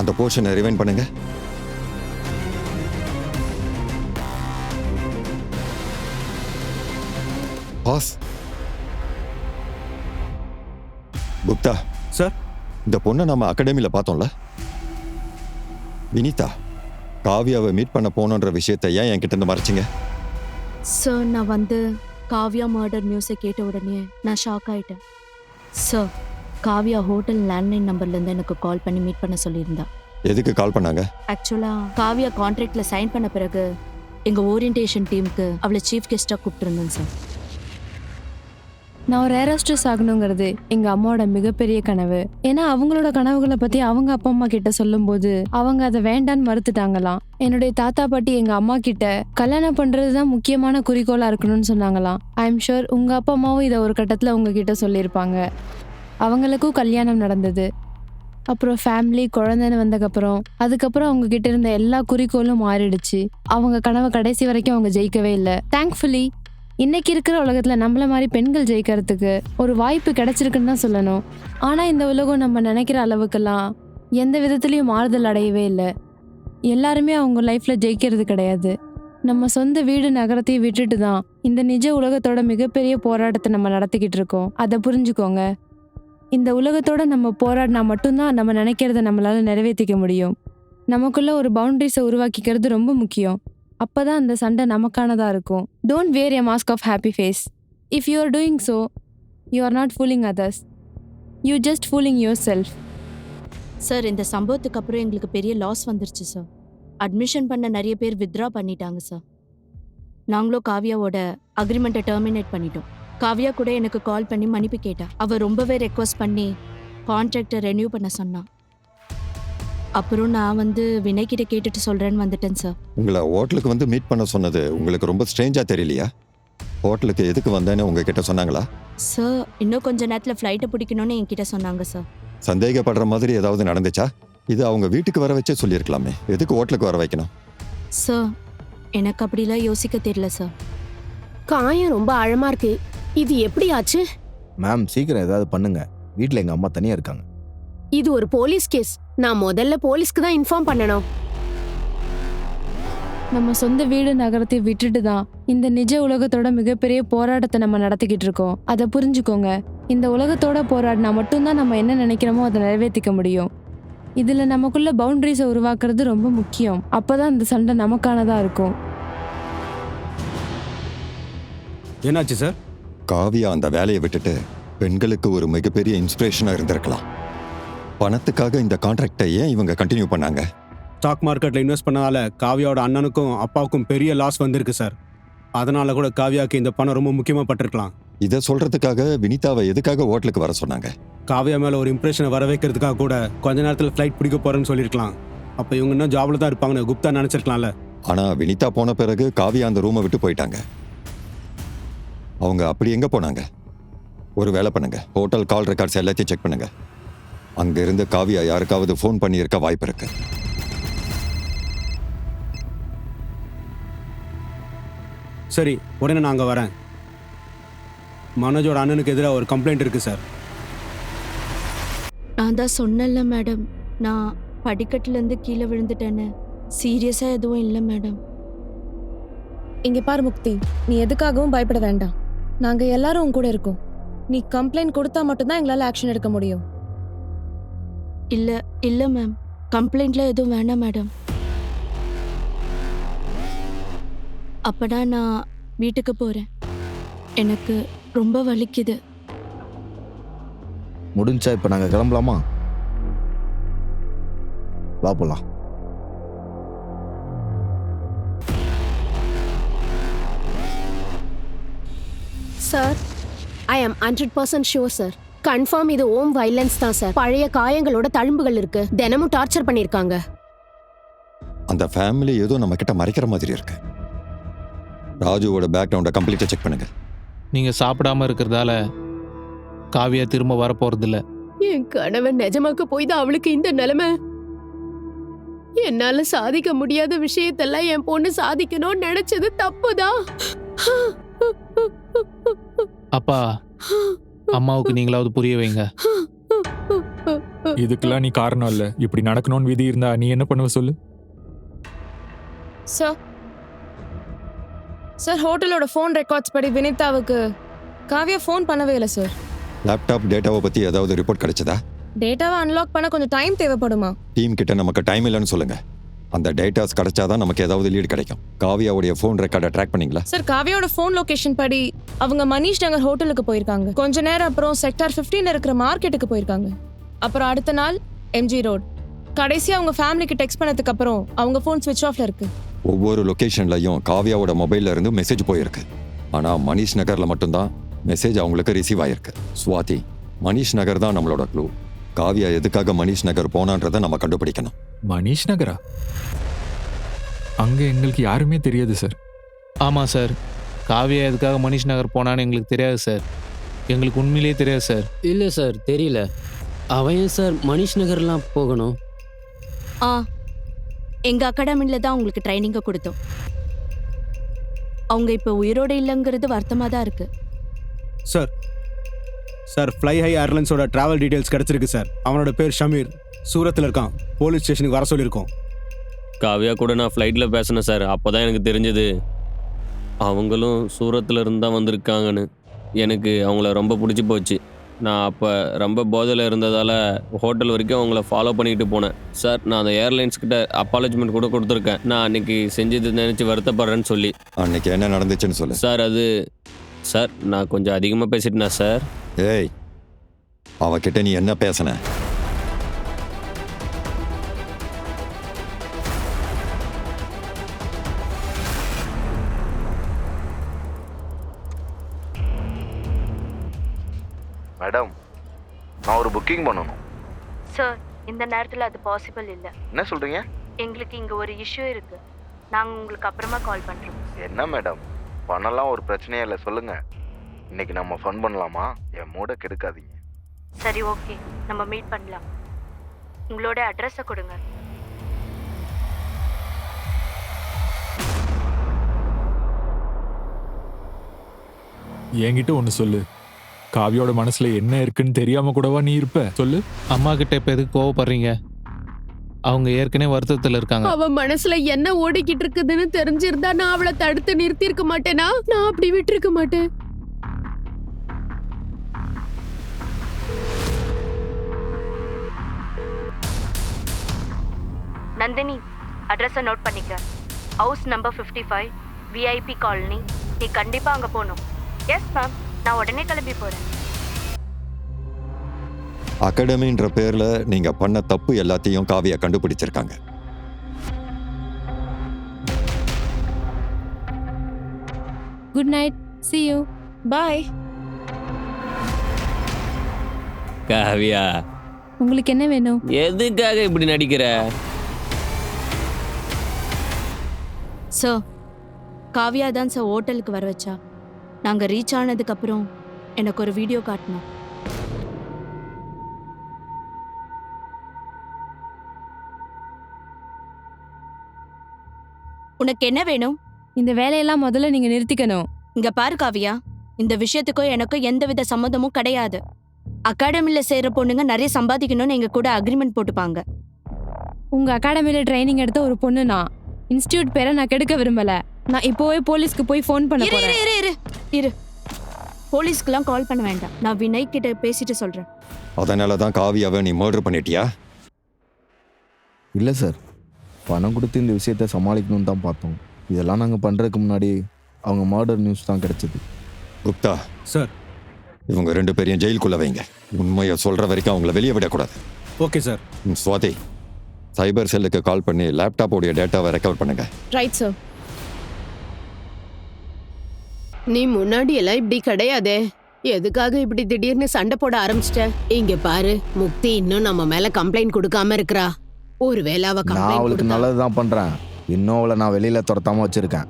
அந்த போர்ஷனை ரிவைண்ட் பண்ணுங்க. பாஸ். குப்தா சார், இந்த பொண்ணை நம்ம அகாடமியில் பார்த்தோம்ல, வினிதா. காவியாவை மீட் பண்ண போனோன்ற விஷயத்தை ஏன் என்கிட்ட இருந்து மறைச்சிங்க? சார், நான் வந்து காவ்யா மர்டர் நியூஸை கேட்ட உடனே நான் ஷாக் ஆயிட்டேன். சார், காவ்யா ஹோட்டல் லேண்ட்லைன் நம்பர்லேருந்து எனக்கு கால் பண்ணி மீட் பண்ண சொல்லியிருந்தா. எதுக்கு கால் பண்ணாங்க? ஆக்சுவலாக காவ்யா கான்ட்ராக்டில் சைன் பண்ண பிறகு எங்கள் ஓரியன்டேஷன் டீமுக்கு அவளை சீஃப் கெஸ்ட்டாக கூப்பிட்டுருந்தேன் சார். நான் ஒரு ஏரோஸ்ட்ரெஸ் ஆகணுங்கிறது எங்கள் அம்மாவோட மிகப்பெரிய கனவு. ஏன்னா அவங்களோட கனவுகளை பற்றி அவங்க அப்பா அம்மா கிட்ட சொல்லும்போது அவங்க அதை வேண்டான்னு மறுத்துட்டாங்களாம். என்னுடைய தாத்தா பாட்டி எங்கள் அம்மா கிட்ட கல்யாணம் பண்ணுறது தான் முக்கியமான குறிக்கோளாக இருக்கணும்னு சொன்னாங்களாம். ஐ எம் ஷுர் உங்கள் அப்பா அம்மாவும் இதை ஒரு கட்டத்தில் உங்ககிட்ட சொல்லியிருப்பாங்க. அவங்களுக்கும் கல்யாணம் நடந்தது. அப்புறம் ஃபேமிலி குழந்தைன்னு அதுக்கப்புறம் அவங்க கிட்ட இருந்த எல்லா குறிக்கோளும் மாறிடுச்சு. அவங்க கனவை கடைசி வரைக்கும் அவங்க ஜெயிக்கவே இல்லை. தேங்க்ஃபுல்லி இன்னைக்கு இருக்கிற உலகத்துல நம்மள மாதிரி பெண்கள் ஜெயிக்கிறதுக்கு ஒரு வாய்ப்பு கிடைச்சிருக்குன்னு தான் சொல்லணும். ஆனா இந்த உலகம் நம்ம நினைக்கிற அளவுக்கெல்லாம் எந்த விதத்துலயும் மாறுதல் அடையவே இல்லை. எல்லாருமே அவங்க லைஃப்ல ஜெயிக்கிறது கிடையாது. நம்ம சொந்த வீடு நகரத்தையும் விட்டுட்டு தான் இந்த நிஜ உலகத்தோட மிகப்பெரிய போராட்டத்தை நம்ம நடத்திக்கிட்டு இருக்கோம். அதை புரிஞ்சுக்கோங்க. இந்த உலகத்தோட நம்ம போராடினா மட்டும்தான் நம்ம நினைக்கிறத நம்மளால நிறைவேற்றிக்க முடியும். நமக்குள்ள ஒரு பவுண்டரிஸை உருவாக்கிக்கிறது ரொம்ப முக்கியம். அப்பதான் அந்த சண்டை நமக்கானதா இருக்கும். Don't wear a mask of happy face. If you are doing so you are not fooling others, you just fooling yourself. Sir, இந்த சம்பவத்துக்கு அப்புறம் எங்களுக்கு பெரிய லாஸ் வந்துருச்சு சார். அட்மிஷன் பண்ண நிறைய பேர் வித்ட்ரா பண்ணிட்டாங்க சார். நாங்களும் காவ்யாவோட அக்ரிமெண்ட்டை டெர்மினேட் பண்ணிட்டோம். காவ்யா கூட எனக்கு கால் பண்ணி மன்னிப்பு கேட்டா. அவள் ரொம்பவே ரெக்வஸ்ட் பண்ணி கான்ட்ராக்டை ரெனியூ பண்ண சொன்னான். அப்புறம் நான் வந்து வினய் கிட்ட கேட்டுட்டு சொல்றேன்னு வந்துட்டேன் சார். உங்களை ஹோட்டலுக்கு வந்து மீட் பண்ண சொன்னது உங்களுக்கு ரொம்ப ஸ்ட்ரேஞ்சா தெரியலையா? ஹோட்டலுக்கு எதுக்கு வந்தேன்னு உங்ககிட்ட சொன்னாங்களா? சார், இன்னும் கொஞ்ச நேரத்தில் ஃப்ளைட்டை பிடிக்கணும்னு என்கிட்ட சொன்னாங்க சார். சந்தேகப்படுற மாதிரி ஏதாவது நடந்துச்சா? இது அவங்க வீட்டுக்கு வர வச்சே சொல்லியிருக்கலாமே. எதுக்கு ஹோட்டலுக்கு வர வைக்கணும்? சார், எனக்கு அப்படிலாம் யோசிக்க தெரியல சார். காயம் ரொம்ப ஆழமா இருக்கு. இது எப்படி ஆச்சு? மேம் சீக்கிரம் ஏதாவது பண்ணுங்க. வீட்டில் எங்கள் அம்மா தனியாக இருக்காங்க. இது ஒரு போலீஸ் கேஸ். நான் முதல்ல போலீஸ்க்கு தான் இன்ஃபார்ம் பண்ணணும். நம்ம சொந்த வீடு நகரத்தை விட்டுட்டு தான் இந்த நிஜ உலகத்தோட மிகப்பெரிய போராட்டத்தை நம்ம நடத்திக்கிட்டு இருக்கோம். அதை புரிஞ்சுக்கோங்க. இந்த உலகத்தோட போராடினா மட்டும்தான் நம்ம என்ன நினைக்கிறோமோ அதை நிறைவேற்றிக்க முடியும். இதுல நமக்குள்ள பவுண்டரிஸை உருவாக்குறது ரொம்ப முக்கியம். அப்பதான் இந்த சண்டை நமக்கானதா இருக்கும். என்னாச்சு சார்? காவியா அந்த வேலையை விட்டுட்டு பெண்களுக்கு ஒரு மிகப்பெரிய இன்ஸ்பிரேஷனாக இருந்திருக்கலாம். பணத்துக்காக இந்த கான்ட்ராக்டை ஏன் இவங்க கண்டினியூ பண்ணாங்க? ஸ்டாக் மார்க்கெட்டில் இன்வெஸ்ட் பண்ணதால காவியாவோட அண்ணனுக்கும் அப்பாவுக்கும் பெரிய லாஸ் வந்திருக்கு சார். அதனால கூட காவியாவுக்கு இந்த பணம் ரொம்ப முக்கியமாக பட்டிருக்கலாம். இதை சொல்றதுக்காக வினிதாவை எதுக்காக ஹோட்டலுக்கு வர சொன்னாங்க? காவியா மேலே ஒரு இம்ப்ரெஷனை வர வைக்கிறதுக்காக கூட கொஞ்ச நேரத்தில் ஃப்ளைட் பிடிக்க போகிறேன்னு சொல்லியிருக்கலாம். அப்போ இவங்க இன்னும் ஜாபில் தான் இருப்பாங்கன்னு குப்தா நினச்சிருக்கலாம்ல. ஆனால் வினிதா போன பிறகு காவியா அந்த ரூமை விட்டு போயிட்டாங்க. அவங்க அப்படி எங்கே போனாங்க? ஒரு வேலை பண்ணுங்க, ஹோட்டல் கால் ரெக்கார்ட்ஸ் எல்லாத்தையும் செக் பண்ணுங்க. அங்கிருந்து காவியா யாருக்காவது ஃபோன் பண்ணியிருக்க வாய்ப்பு இருக்கு. சரி, உடனே நான் அங்கே வரேன். மனோஜோட அண்ணனுக்கு எதிராக ஒரு கம்ப்ளைண்ட் இருக்கு சார். நான் தான் சொன்னேன்ல மேடம், நான் படிக்கட்டுலேருந்து கீழே விழுந்துட்டேன்னு. சீரியஸாக எதுவும் இல்லை மேடம். இங்க பாரு முக்தி, நீ எதுக்காகவும் பயப்பட வேண்டாம். நாங்க எல்லாரும் உன் கூட இருக்கோம். நீ கம்ப்ளைண்ட் கொடுத்தா மட்டும்தான் எங்களால் ஆக்ஷன் எடுக்க முடியும். இல்ல இல்ல மேம், கம்ப்ளைண்ட்ல எதுவும் வேணாம் மேடம். அப்படா நான் வீட்டுக்கு போறேன். எனக்கு ரொம்ப வலிக்குது. முடிஞ்சா இப்போ நாங்கள் கிளம்பலாமா? வா போலாம். சார், ஐ ஆம் 100% ஷூர் சார். கன்ஃபார்ம் இது ஓம் வைலன்ஸ் தான் சார். பழைய காயங்களோட தழும்புகள் இருக்கு. தினமும் டார்ச்சர் பண்ணிருக்காங்க. அந்த ஃபேமிலி ஏதோ நம்ம கிட்ட மறைக்கிற மாதிரி இருக்கு. ராஜுவோட பேக்ரவுண்டை கம்ப்ளீட்டா செக் பண்ணுங்க. நீங்கள் சாப்பிடாம இருக்கிறதால காவியா திரும்ப வரப்போறதில்ல. என் கணவன் நிஜமாக்க போய் தான் அவளுக்கு இந்த நிலைமை. என்னால சாதிக்க முடியாத விஷயத்தெல்லாம் என் பொண்ணு சாதிக்கணும்னு நினைச்சது தப்புதான். அப்பா, அம்மாவுக்கு நீங்களாவது புரிய வைங்க. இதுக்கெல்லாம் நீ காரணம் இல்ல. இப்படி நடக்கணும்னு விதி இருந்தா நீ என்ன பண்ணுவ சொல்லு? சார் ஹோட்டலோட ஃபோன் ரெக்கார்ட்ஸ் படி வினிதாவுக்கு காவியா ஃபோன் பண்ணவே இல்லை சார். லேப்டாப் டேட்டாவை பத்தி ஏதாவது ரிப்போர்ட் கிடைச்சதா? டேட்டாவை அன்லாக் பண்ண கொஞ்சம் டைம் தேவைப்படுமா? டீம் கிட்ட நமக்கு டைம் இல்லைன்னு சொல்லுங்க. அந்த டேட்டாஸ் கிடைச்சாதான் நமக்கு ஏதாவது லீடு கிடைக்கும். காவியாவுடைய ஃபோன் ரெக்கார்டை ட்ராக் பண்ணீங்களா? சார் காவியாவோட ஃபோன் லொகேஷன் படி அவங்க மனிஷ் நகர் ஹோட்டலுக்கு போயிருக்காங்க. கொஞ்ச நேரம் அப்புறம் செக்டார் 15 இருக்கிற மார்க்கெட்டுக்கு போயிருக்காங்க. அப்புறம் அடுத்த நாள் எம்ஜி ரோட். கடைசியா அவங்க ஃபேமிலிக்கு டெக்ஸ்ட் பண்ணதுக்கு அப்புறம் அவங்க ஃபோன் ஸ்விட்ச் ஆஃப்ல இருக்கு. ஒவ்வொரு லொகேஷன்லையும் காவியாவோட மொபைல்ல இருந்து மெசேஜ் போயிருக்கு. ஆனா மனிஷ் நகர்ல மட்டும்தான் மெசேஜ் அவங்களுக்கு ரிசீவ் ஆயிருக்கு. சுவாதி, மனிஷ் நகர் தான் நம்மளோட க்ளூ. காவியா எதுக்காக மனிஷ் நகர் போனான்றதை நம்ம கண்டுபிடிக்கணும். மனிஷ் நகரா? அங்க எங்களுக்கு யாருமே தெரியாது சார். ஆமாம் சார், காவியா எதுக்காக மனிஷ் நகர் போனான்னு எங்களுக்கு தெரியாது சார். எங்களுக்கு உண்மையிலேயே தெரியாது சார். இல்லை சார், தெரியல. அவன் ஏன் சார் மனிஷ் நகர்லாம் போகணும்? எங்க அகாடமில தான் உங்களுக்கு ட்ரைனிங்கை கொடுத்தோம். அவங்க இப்போ உயிரோட இல்லைங்கிறது வருத்தமாக தான் இருக்கு. சார் சார் ஃப்ளை ஹை ஏர்லைன்ஸோட ட்ராவல் டீட்டெயில்ஸ் கிடச்சிருக்கு சார். அவனோட பேர் ஷமீர். சூரத்தில் இருக்கான். போலீஸ் ஸ்டேஷனுக்கு வர சொல்லியிருக்கோம். காவியா கூட நான் ஃப்ளைட்டில் பேசினேன் சார். அப்போ தான் எனக்கு தெரிஞ்சது அவங்களும் சூரத்தில் இருந்து தான் வந்திருக்காங்கன்னு. எனக்கு அவங்கள ரொம்ப பிடிச்சி போச்சு. நான் அப்போ ரொம்ப போதையில் இருந்ததால் ஹோட்டல் வரைக்கும் அவங்கள ஃபாலோ பண்ணிக்கிட்டு போனேன். சார், நான் அந்த ஏர்லைன்ஸ்கிட்ட அப்பாலஜ்மெண்ட் கூட கொடுத்துருக்கேன். நான் அன்றைக்கி செஞ்சது நினச்சி வருத்தப்படுறேன்னு சொல்லி. அன்னைக்கு என்ன நடந்துச்சுன்னு சொல்லு. சார், அது சார் நான் கொஞ்சம் அதிகமாக பேசிட்டேனா சார்? ஏய், அவகிட்ட நீ என்ன பேசின? மேடம், நான் ஒரு புக்கிங் பண்ணணும். சார், இந்த நேரத்தில் அது பாசிபிள் இல்லை. என்ன சொல்றீங்க? எங்களுக்கு இங்கே ஒரு இஷ்யூ இருக்கு. நாங்கள் உங்களுக்கு அப்புறமா கால் பண்ணுறோம். என்ன மேடம், பண்ணலாம், ஒரு பிரச்சனையே இல்லை, சொல்லுங்க. இன்னைக்கு நம்ம ஃபன் பண்ணலாமா? என் மூட கெடுக்காதீங்க. சரி, ஓகே, நம்ம மீட் பண்ணலாம். உங்களோட அட்ரஸை கொடுங்க. என்கிட்ட ஒன்று சொல்லு. காவியோட மனசுல என்ன இருக்குன்னு தெரியாம கூடவா நீ இருப்ப? சொல்லு. அம்மா கிட்ட இப்போ எதுக்கு கோவப்படுறீங்க? அவங்க ஏற்கனவே வருத்தத்தில் இருக்காங்க. அவ மனசுல என்ன ஓடிக்கிட்டு இருக்குதுன்னு தெரிஞ்சிருந்தா நான் அவளை தடுத்து நிறுத்தி இருக்க மாட்டேனா? நான் அப்படி விட்டுருக்க மாட்டேன். நந்தினி, அட்ரஸை நோட் பண்ணிக்க. House number 55, VIP colony. நீ கண்டிப்பாக அங்கே போகணும். எஸ் மேம், நான் உடனே கிளம்பி போகிறேன். அகாடமின்ற பேர்ல நீங்க பண்ண தப்பு எல்லாத்தையும் காவியா கண்டுபிடிச்சிருக்காங்க. Good night, see you. பாய். காவியா, உங்களுக்கு என்ன வேணும்? எதுக்காக இப்படி நடிக்கிற? சார், காவியா தான் சார் ஹோட்டலுக்கு வர வச்சா. நாங்கள் ரீச் ஆனதுக்கப்புறம் எனக்கு ஒரு வீடியோ காட்டினோம். உனக்கு என்ன வேணும்? இந்த வேலையெல்லாம் முதல்ல நீங்க நிறுத்திக்கணும். இங்க பாரு காவியா, இந்த விஷயத்துக்கும் எனக்கும் எந்தவித சம்மதமும் கிடையாது. அகாடமியில் சேர்ற பொண்ணுங்க நிறைய சம்பாதிக்கணும்னு எங்க கூட அக்ரிமெண்ட் போட்டுப்பாங்க. உங்க அகாடமியில ட்ரைனிங் எடுத்த ஒரு பொண்ணு நான். இன்ஸ்டிடியூட் பேரை நான் கெடுக்க விரும்பல. நான் இப்போவே போலீஸ்க்கு போய் ஃபோன் பண்ண இரு போறேன். இரு இரு இரு இரு போலீஸ்க்குலாம் கால் பண்ண வேண்டாம். நான் வினய் கிட்ட பேசிட்டு சொல்றேன். அதனால தான் காவியாவை நீ மர்டர் பண்ணிட்டியா? இல்லை சார், பணம் கொடுத்து இந்த விஷயத்தை சமாளிக்கணும்னு தான் பார்த்தோம். இதெல்லாம் நாங்கள் பண்ணுறதுக்கு முன்னாடி அவங்க மர்டர் நியூஸ் தான் கிடைச்சது. குப்தா சார். இவங்க 2 பேரையும் ஜெயிலுக்குள்ள வைங்க. உண்மையை சொல்ற வரைக்கும் அவங்கள வெளியே விடக்கூடாது. Okay sir. சுவாதி, சைபர் செல்லுக்கு கால் பண்ணி லேப்டாப்போடைய டேட்டாவை ரெக்கவர் பண்ணுங்க. Right sir. நீ முன்னாடி எல்லாம் இப்படி கிடையாதே. எதுக்காக இப்படி திடீர்னு சண்டை போட ஆரம்பிச்சிட்ட? இங்க பாரு, முக்தி இன்னும் நம்ம மேல கம்ப்ளைண்ட் கொடுக்காம இருக்கறா. ஒருவேளை அவ நான் கம்ப்ளைண்ட் அவளுக்கு கொடுத்தா நல்லது தான் பண்ணுறேன். இன்னும் அவளை நான் வெளியில் துரத்தாமல் வச்சுருக்கேன்.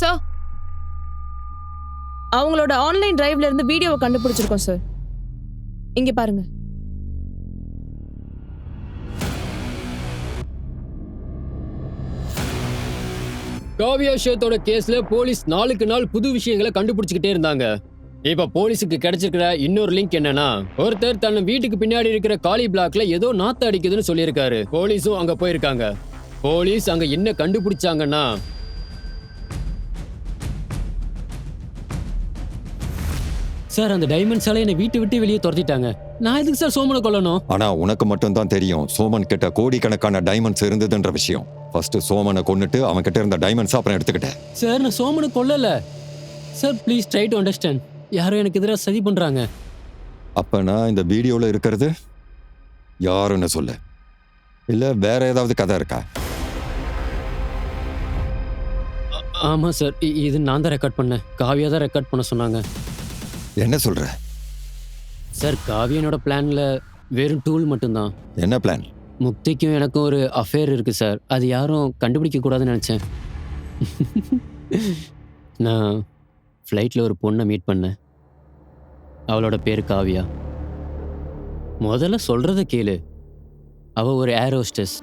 சார், அவங்களோட ஆன்லைன் டிரைவ்ல இருந்து வீடியோவை கண்டுபிடிச்சிருக்கோம் சார். இங்க பாருங்க. காவியா ஷேத்தோட கேஸ்ல போலீஸ் நாளுக்கு நாள் புது விஷயங்களை கண்டுபிடிச்சுக்கிட்டே இருந்தாங்க. இப்ப போலீஸுக்கு கிடைச்சிருக்கிற இன்னொரு லிங்க் என்னன்னா, ஒருத்தர் தன் வீட்டுக்கு பின்னாடி இருக்கிற காலி பிளாக்ல ஏதோ நாத்து அடிக்குதுன்னு சொல்லியிருக்காரு. போலீஸும் அங்க போயிருக்காங்க. போலீஸ் அங்க என்ன கண்டுபிடிச்சாங்கன்னா, சார் அந்த டைமண்ட்ஸால என்னை வீட்டை விட்டு வெளியே துரத்திட்டாங்க. நான் எதுக்கு சார் சோமனை கொல்லணும்? ஆனா உனக்கு மட்டும் தான் தெரியும் சோமன் கிட்ட கோடிக்கணக்கான டைமண்ட்ஸ் இருந்ததுன்ற விஷயம். ஃபர்ஸ்ட் சோமனை கொன்னுட்டு அவன் கிட்ட இருந்த டைமண்ட்ஸ் அப்புறம் எடுத்துக்கிட்டேன். சார் நான் சோமனை கொல்லல sir. Please try to understand. யாரும் எனக்கு எதிராக சதி பண்றாங்க. அப்ப நான் இந்த வீடியோல இருக்கிறது யாருன்னு சொல்லு. இல்ல வேற ஏதாவது கதை இருக்கா? ஆமா சார், இது நான் தான் ரெக்கார்ட் பண்ணேன். காவியா தான் ரெக்கார்ட் பண்ண சொன்னாங்க. என்ன சொல்ற? சார் காவியனோட பிளான்ல வெறும் டூல் மட்டும்தான். என்ன பிளான்? முக்திக்கும் எனக்கும் ஒரு அஃபேர் இருக்கு சார். அது யாரும் கண்டுபிடிக்க கூடாதுன்னு நினைச்சேன். நான் ஃப்ளைட்ல ஒரு பொண்ணை மீட் பண்ணேன். அவளோட பேர் காவியா. முதல்ல சொல்றத கேளு. அவ ஒரு ஏர் ஹோஸ்டஸ்.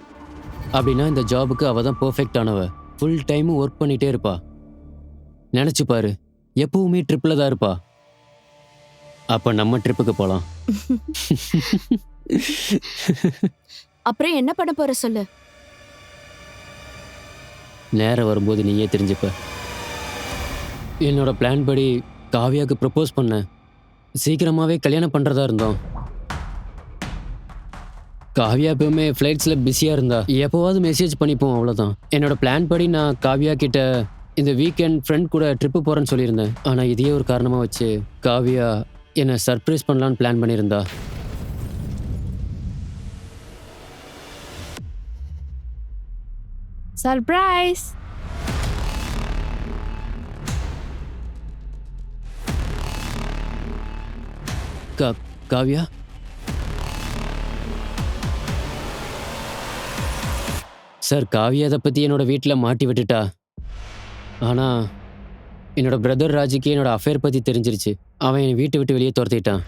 அப்படின்னா இந்த ஜாபுக்கு அவ தான் பெர்ஃபெக்டானவ. ஃபுல் டைமும் ஒர்க் பண்ணிட்டே இருப்பா. நினைச்சு பாரு, எப்பவுமே ட்ரிப்ல தான் இருப்பா. அப்ப நம்ம ட்ரிப்புக்கு போலாம். அப்புறம் என்ன பண்ண போற சொல்லு. நேரம் வரும்போது நீயே தெரிஞ்சுப்ப. என்னோட பிளான் படி காவியாவுக்கு ப்ரப்போஸ் பண்ணேன். சீக்கிரமாவே கல்யாணம் பண்றதா இருந்தோம். காவியா எப்பவுமே ஃப்ளைட்ஸில் பிஸியாக இருந்தா. எப்போவாவது மெசேஜ் பண்ணிப்போம், அவ்வளோதான். என்னோட பிளான் படி நான் காவியா கிட்ட இந்த வீக்கெண்ட் ஃப்ரெண்ட் கூட ட்ரிப்பு போகிறேன்னு சொல்லியிருந்தேன். ஆனால் இதையே ஒரு காரணமாக வச்சு காவியா என்னை சர்ப்ரைஸ் பண்ணலான்னு பிளான் பண்ணியிருந்தா. சர்ப்ரைஸ். காவியா சார், காவியா அதை பற்றி என்னோட வீட்டில் மாட்டி விட்டுட்டா. ஆனால் என்னோட பிரதர் ராஜுக்கு என்னோட அஃபேர் பற்றி தெரிஞ்சிருச்சு. அவன் என்னை வீட்டை விட்டு வெளியே துரத்திட்டான்.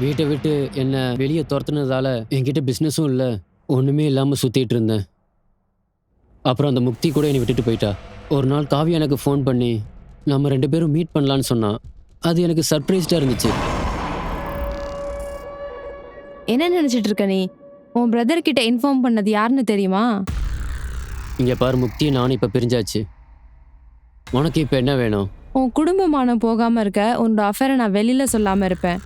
வீட்டை விட்டு என்னை வெளியே துரத்துனதால என்கிட்ட பிஸ்னஸும் இல்லை, ஒன்றுமே இல்லாமல் சுற்றிட்டு இருந்தேன். அப்புறம் அந்த முக்தி கூட என்னை விட்டுட்டு போயிட்டா. ஒரு நாள் காவியா எனக்கு ஃபோன் பண்ணி நம்ம 2 பேரும் மீட் பண்ணலான்னு சொன்னான். அது எனக்கு சர்ப்ரைஸ்டாக இருந்துச்சு. என்ன நினைச்சிட்டு இருக்க நீ? உன் பிரதர் கிட்ட இன்ஃபார்ம் பண்ணது யாருன்னு தெரியுமா? இங்கே பாரு முக்தி, நானும் இப்போ பிரிஞ்சாச்சு. உனக்கு இப்போ என்ன வேணும்? உன் குடும்பமானம் போகாமல் இருக்க உன்னோட அஃபேரை நான் வெளியில் சொல்லாமல் இருப்பேன்.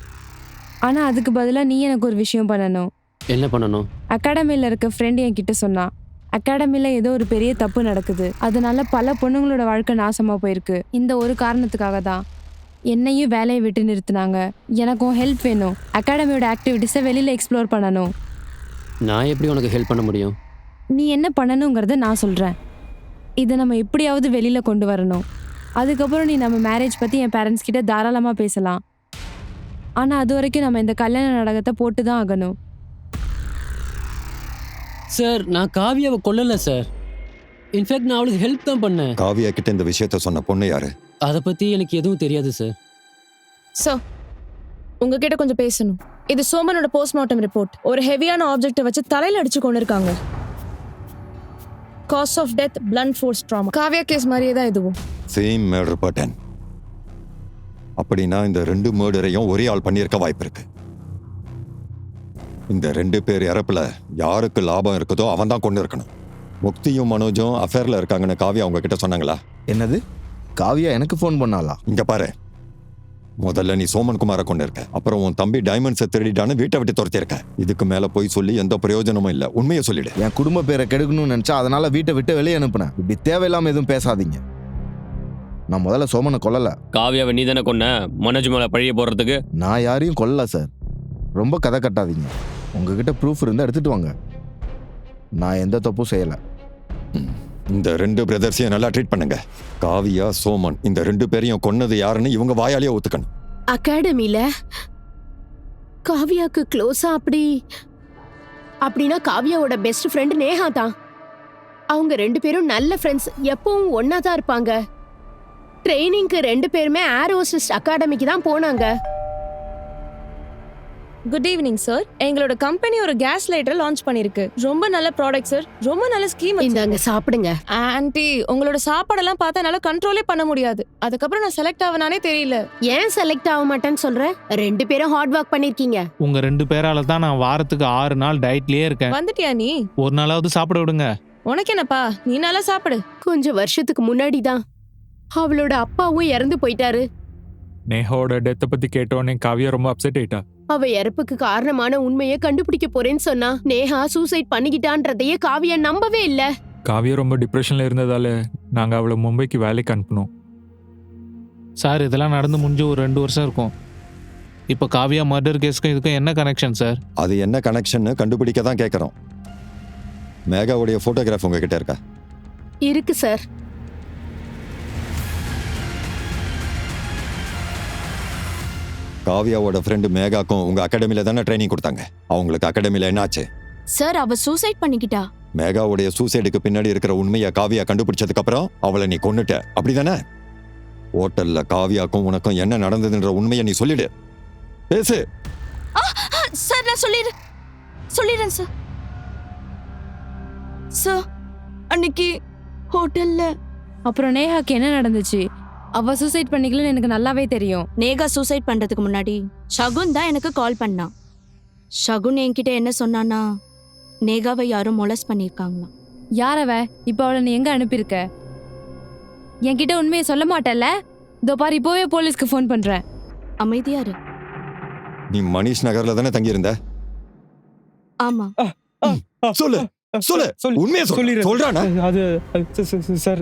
ஆனால் அதுக்கு பதிலாக நீ எனக்கு ஒரு விஷயம் பண்ணணும். என்ன பண்ணணும்? அகாடமியில் இருக்க ஃப்ரெண்டு என்கிட்ட சொன்னான். அகாடமியில் ஏதோ ஒரு பெரிய தப்பு நடக்குது. அதனால பல பொண்ணுங்களோட வாழ்க்கை நாசமாக போயிருக்கு. இந்த ஒரு காரணத்துக்காக தான் என்னையும் வேலையை விட்டு நிறுத்தினாங்க. எனக்கும் ஹெல்ப் வேணும். அகாடமியோட ஆக்டிவிட்டீஸை வெளியில் எக்ஸ்ப்ளோர் பண்ணணும். நான் எப்படி உனக்கு ஹெல்ப் பண்ண முடியும்? நீ என்ன பண்ணணுங்கிறத நான் சொல்கிறேன். இதை நம்ம எப்படியாவது வெளியில் கொண்டு வரணும். அதுக்கப்புறம் நீ நம்ம மேரேஜ் பற்றி என் பேரண்ட்ஸ் கிட்ட தாராளமாக பேசலாம். ஆனால் அது வரைக்கும் நம்ம இந்த கல்யாண நாடகத்தை போட்டு தான் ஆகணும். சார், நான் காவியாவை கொல்லலை சார். இன்ஃபேக்ட் நான் அவளுக்கு ஹெல்ப் தான் பண்ணேன். காவியா கிட்ட இந்த விஷயத்த சொன்ன பொண்ணு யாரு? அதை பற்றி எனக்கு எதுவும் தெரியாது சார். சார், உங்ககிட்ட கொஞ்சம் பேசணும். இது சோமனோட போஸ்ட்மார்ட்டம் ரிப்போர்ட். ஒரு ஹெவியான ஆப்ஜெக்ட்டை வச்சு தலையில் அடிச்சு கொண்டு இருக்காங்க. Cause of death blunt force trauma. Kavya case மாதிரியே தான் இதுவும். Same murder pattern. அப்படின்னா இந்த 2 மர்டரையும் ஒரே ஆள் பண்ணியிருக்க வாய்ப்பு இருக்கு. இந்த 2 பேர் இறப்புல யாருக்கு லாபம் இருக்குதோ அவன் தான் கொண்டு இருக்கணும். முக்தியும் மனோஜும் அஃபேர்ல இருக்காங்கன்னு காவியா அவங்க கிட்ட சொன்னாங்களா? என்னது? காவியா எனக்கு ஃபோன் பண்ணாளா? இங்க பாரு, முதல்ல நீ சோமன் குமாரை கொண்டு இருக்க, அப்புறம் உன் தம்பி டைமண்ட்ஸை திருடிட்டான்னு வீட்டை விட்டு துரத்திருக்க. இதுக்கு மேல போய் சொல்லி எந்த பிரயோஜனமும் இல்ல. உண்மையை சொல்லிடு. என் குடும்ப பேரை கெடுக்கணும்னு நினைச்சா அதனால வீட்டை விட்டு வெளியே அனுப்புனேன். இப்படி தேவையில்லாம எதுவும் பேசாதீங்க. நான் முதல்ல சோமனை கொல்லல. காவியாவை நீ தானே கொன்ன மனோஜ் மேல பழிய போடுறதுக்கு? நான் யாரையும் கொல்லல சார். ரொம்ப கதை கட்டாதீங்க. உங்ககிட்ட ப்ரூஃப் இருந்தா எடுத்துட்டு வாங்க. நான் எந்த தப்பும் செய்யல. இந்த 2 பிரதர்ஸையும் நல்லா ட்ரீட் பண்ணுங்க. காவியா, சோமன் இந்த 2 பேரையும் கொன்னது யாருன்னு இவங்க வாயாலேயே ஒத்துக்கணும். அகாடமில காவியாக்கு க்ளோஸா அப்படின்னா காவியாவோட பெஸ்ட் ஃப்ரெண்ட் நேஹா தான். அவங்க 2 பேரும் நல்ல ஃப்ரெண்ட்ஸ், எப்பவும் ஒன்னா தான் இருப்பாங்க. ட்ரைனிங்க்கு 2 பேருமே ஏர் ஹோஸ்டஸ் அகாடமிக்கு தான் போனாங்க. Good evening sir. எங்களோட கம்பெனி ஒரு கேஸ் லைட்டர் லான்ச் பண்ணிருக்கு. ரொம்ப நல்ல ப்ராடக்ட் சார். ரொம்ப நல்ல ஸ்கீம். இந்தாங்க சாப்பிடுங்க. ஆன்ட்டி, உங்களோட சாப்பாடெல்லாம் பார்த்தா என்னால கண்ட்ரோலே பண்ண முடியாது. அதுக்கப்புறம் நான் செலக்ட் ஆவனானே தெரியல. ஏன் செலக்ட் ஆக மாட்டேன்னு சொல்ற? 2 பேரும் ஹார்ட் ஒர்க் பண்ணிருக்கீங்க. உங்க 2 பேரால தான் நான் வாரத்துக்கு 6 நாள் டயட்லயே இருக்கேன். வந்துட்டியா நீ? ஒரு நாளாவது சாப்பிட விடுங்க. உனக்கு என்னப்பா, நீ நல்லா சாப்பிடு. கொஞ்சம் வருஷத்துக்கு முன்னாடி தான் அவளோட அப்பாவும் இறந்து போயிட்டாரு. நேஹாவோட டெத்தை பத்தி கேட்டோன்னே காவியா ரொம்ப அப்செட் ஆயிட்டா. அவ இறப்புக்கு காரணமான உண்மையை கண்டுபிடிக்க போறேன்னு சொன்னா. நேஹா சூசைட் பண்ணிக்கிட்டான்றதையே காவியா நம்பவே இல்ல. காவியா ரொம்ப டிப்ரெஷன்ல இருந்ததால நாங்க அவளை மும்பைக்கு வேலைக்கு அனுப்பினோம். சார், இதெல்லாம் நடந்து முடிஞ்சு ஒரு 2 வருஷம் இருக்கும். இப்போ காவியா மர்டர் கேஸ்க்கும் இதுக்கும் என்ன கனெக்ஷன் சார்? அது என்ன கனெக்ஷன் கண்டுபிடிக்க தான் கேட்கறோம். மேகாவுடைய போட்டோகிராஃப் உங்ககிட்ட இருக்கா? இருக்கு சார். காவியாவோட ஃப்ரெண்டு மேகாக்கும் உங்க அகாடமில தானே ட்ரைனிங் கொடுத்தாங்க. அவங்களுக்கு அகாடமில என்னாச்சு? சார், அவ சூசைட் பண்ணிக்கிட்டா. மேகாவுடைய சூசைடுக்கு பின்னாடி இருக்கிற உண்மையை காவியா கண்டுபிடிச்சதுக்கு அப்புறம் அவளை நீ கொன்னுட்ட, அப்படிதானே? ஹோட்டல்ல காவியாக்கும் உனக்கும் என்ன நடந்ததுன்ற உண்மையை நீ சொல்லிடு. பேசு. சார், நான் சொல்லிடுறேன் சார். சார், அன்னைக்கு ஹோட்டல்ல அப்புறம் நேஹாக்கு என்ன நடந்துச்சு? அவ சூசைட் பண்ணிக்கலன்னு எனக்கு நல்லாவே தெரியும். நேகா சூசைட் பண்றதுக்கு முன்னாடி ஷகுன் தான் எனக்கு கால் பண்ணான். ஷகுன் என்கிட்ட என்ன சொன்னானா, நேகாவை யாரும் மொலஸ் பண்ணியிருக்காங்களாம். யாரவ? இப்போ அவளை நீ எங்க அனுப்பியிருக்க? என்கிட்ட உண்மையை சொல்ல மாட்டல்ல? இதோ பாரு, இப்போவே போலீஸ்க்கு ஃபோன் பண்றேன். அமைதியா இரு. நீ மணிஷ் நகர்ல தானே தங்கியிருந்த? ஆமா. சொல்லு உண்மையை சொல்றானா? அது சார்,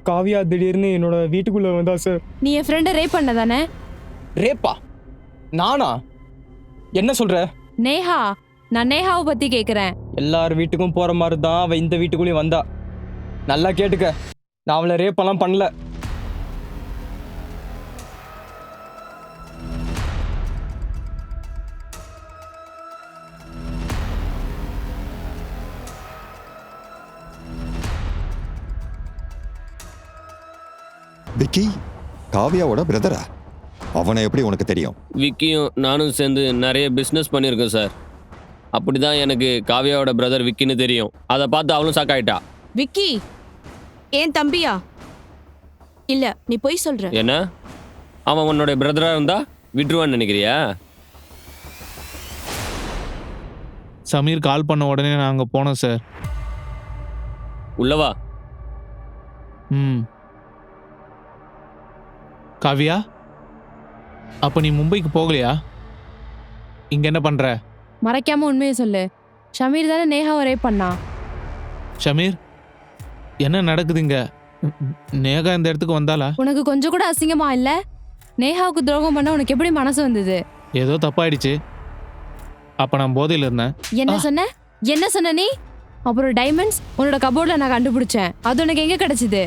காவியா திடீர்னு என்னோட வீட்டுக்குள்ள வந்தா சார். நீ என் ஃப்ரெண்டை ரேப் பண்ண தானே? ரேப்பா? நானா? என்ன சொல்ற? நேஹா, நான் நேஹாவை பத்தி கேக்குறேன். எல்லார் வீட்டுக்கும் போற மாதிரி தான் அவ இந்த வீட்டுக்குள்ளேயும் வந்தா. நல்லா கேட்டுக்க, நான் அவளை ரேப்பெல்லாம் பண்ணல. விக்கி காவியாவோட பிரதரா? அவனை எப்படி உனக்கு தெரியும்? விக்கியும் நானும் சேர்ந்து நிறைய பிஸ்னஸ் பண்ணியிருக்கோம் சார். அப்படிதான் எனக்கு காவியாவோட பிரதர் விக்கின்னு தெரியும். அதை பார்த்து அவளும் ஷாக் ஆயிட்டா. விக்கி ஏன் தம்பியா? இல்ல, நீ போய் சொல்ற. என்ன, அவன் உன்னோட பிரதரா இருந்தா விட்டுருவான்னு நினைக்கிறியா? சமீர் கால் பண்ண உடனே நான் அங்கே போனோம் சார். உள்ளவா? காவியா, அப்போ நீ மும்பைக்கு போகலையா? இங்கே என்ன பண்ணுற? மறைக்காம உண்மையை சொல்லு. ஷமீர் தானே நேஹாவை ரேப் பண்ணா? ஷமீர், என்ன நடக்குதுங்க? நேகா இந்த இடத்துக்கு வந்தாளா? உனக்கு கொஞ்சம் கூட அசிங்கமா இல்ல? நேஹாவுக்கு துரோகம் பண்ண உனக்கு எப்படி மனசு வந்தது? ஏதோ தப்பாயிடுச்சு. அப்போ நான் போதையில் இருந்தேன். என்ன சொன்ன நீ? அப்புறம் டைமண்ட்ஸ் உன்னோட கபோர்ட்ல நான் கண்டுபிடிச்சேன். அது உனக்கு எங்க கிடைச்சது?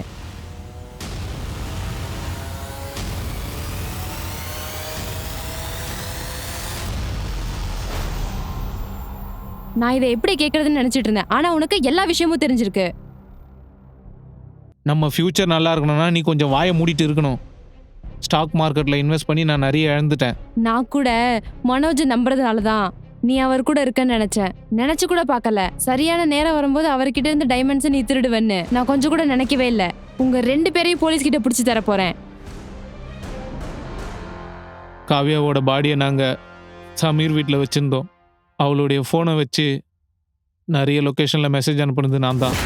நான் இதை எப்படி கேட்கறதுன்னு நினைச்சிட்டு இருந்தேன். ஆனா உனக்கு எல்லா விஷயமும் தெரிஞ்சிருக்கு. நம்ம ஃபியூச்சர் நல்லா இருக்கணும்னா நீ கொஞ்சம் வாயை மூடிட்டு இருக்கணும். ஸ்டாக் மார்க்கெட்டில் இன்வெஸ்ட் பண்ணி நான் நிறைய இழந்துட்டேன். நான் கூட மனோஜ் நம்புறதுனால தான் நீ அவர் கூட இருக்கன்னு நினைச்சேன். நினைச்சு கூட பார்க்கல சரியான நேரம் வரும்போது அவர்கிட்ட இருந்து டைமண்ட்ஸ் நீ திருடுவேன்னு நான் கொஞ்சம் கூட நினைக்கவே இல்லை. உங்க 2 பேரையும் போலீஸ் கிட்ட பிடிச்சி தர போறேன். காவியாவோட பாடியை நாங்கள் சமீர் வீட்டில் வச்சுருந்தோம். அவளுடைய ஃபோனை வச்சு நிறைய லொக்கேஷனில் மெசேஜ் அனுப்புனது நான் தான்.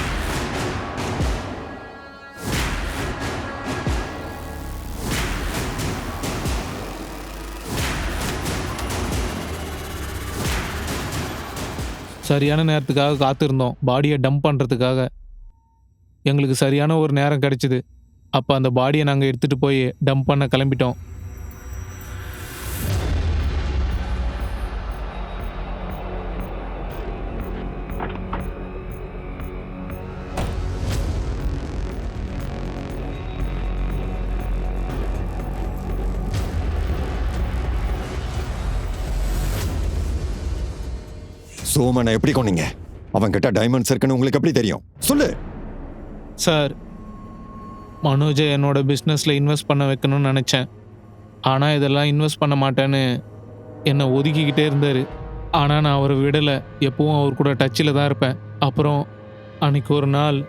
சரியான நேரத்துக்காக காத்திருந்தோம், பாடியை டம்ப் பண்ணுறதுக்காக. எங்களுக்கு சரியான ஒரு நேரம் கிடைச்சிது. அப்போ அந்த பாடியை நாங்கள் எடுத்துகிட்டு போய் டம்ப் பண்ண கிளம்பிட்டோம். சோமனை எப்படி கொன்னீங்க? அவன்கிட்ட டைமண்ட்ஸ் இருக்குன்னு உங்களுக்கு எப்படி தெரியும்? சொல்லு. சார், மனோஜை என்னோட பிஸ்னஸில் இன்வெஸ்ட் பண்ண வைக்கணும்னு நினச்சேன். ஆனால் இதெல்லாம் இன்வெஸ்ட் பண்ண மாட்டேன்னு என்னை ஒதுக்கிக்கிட்டே இருந்தார். ஆனால் நான் அவரை விடலை, எப்பவும் அவர் கூட டச்சில் தான் இருப்பேன். அப்புறம் அன்னைக்கு ஒரு நாள்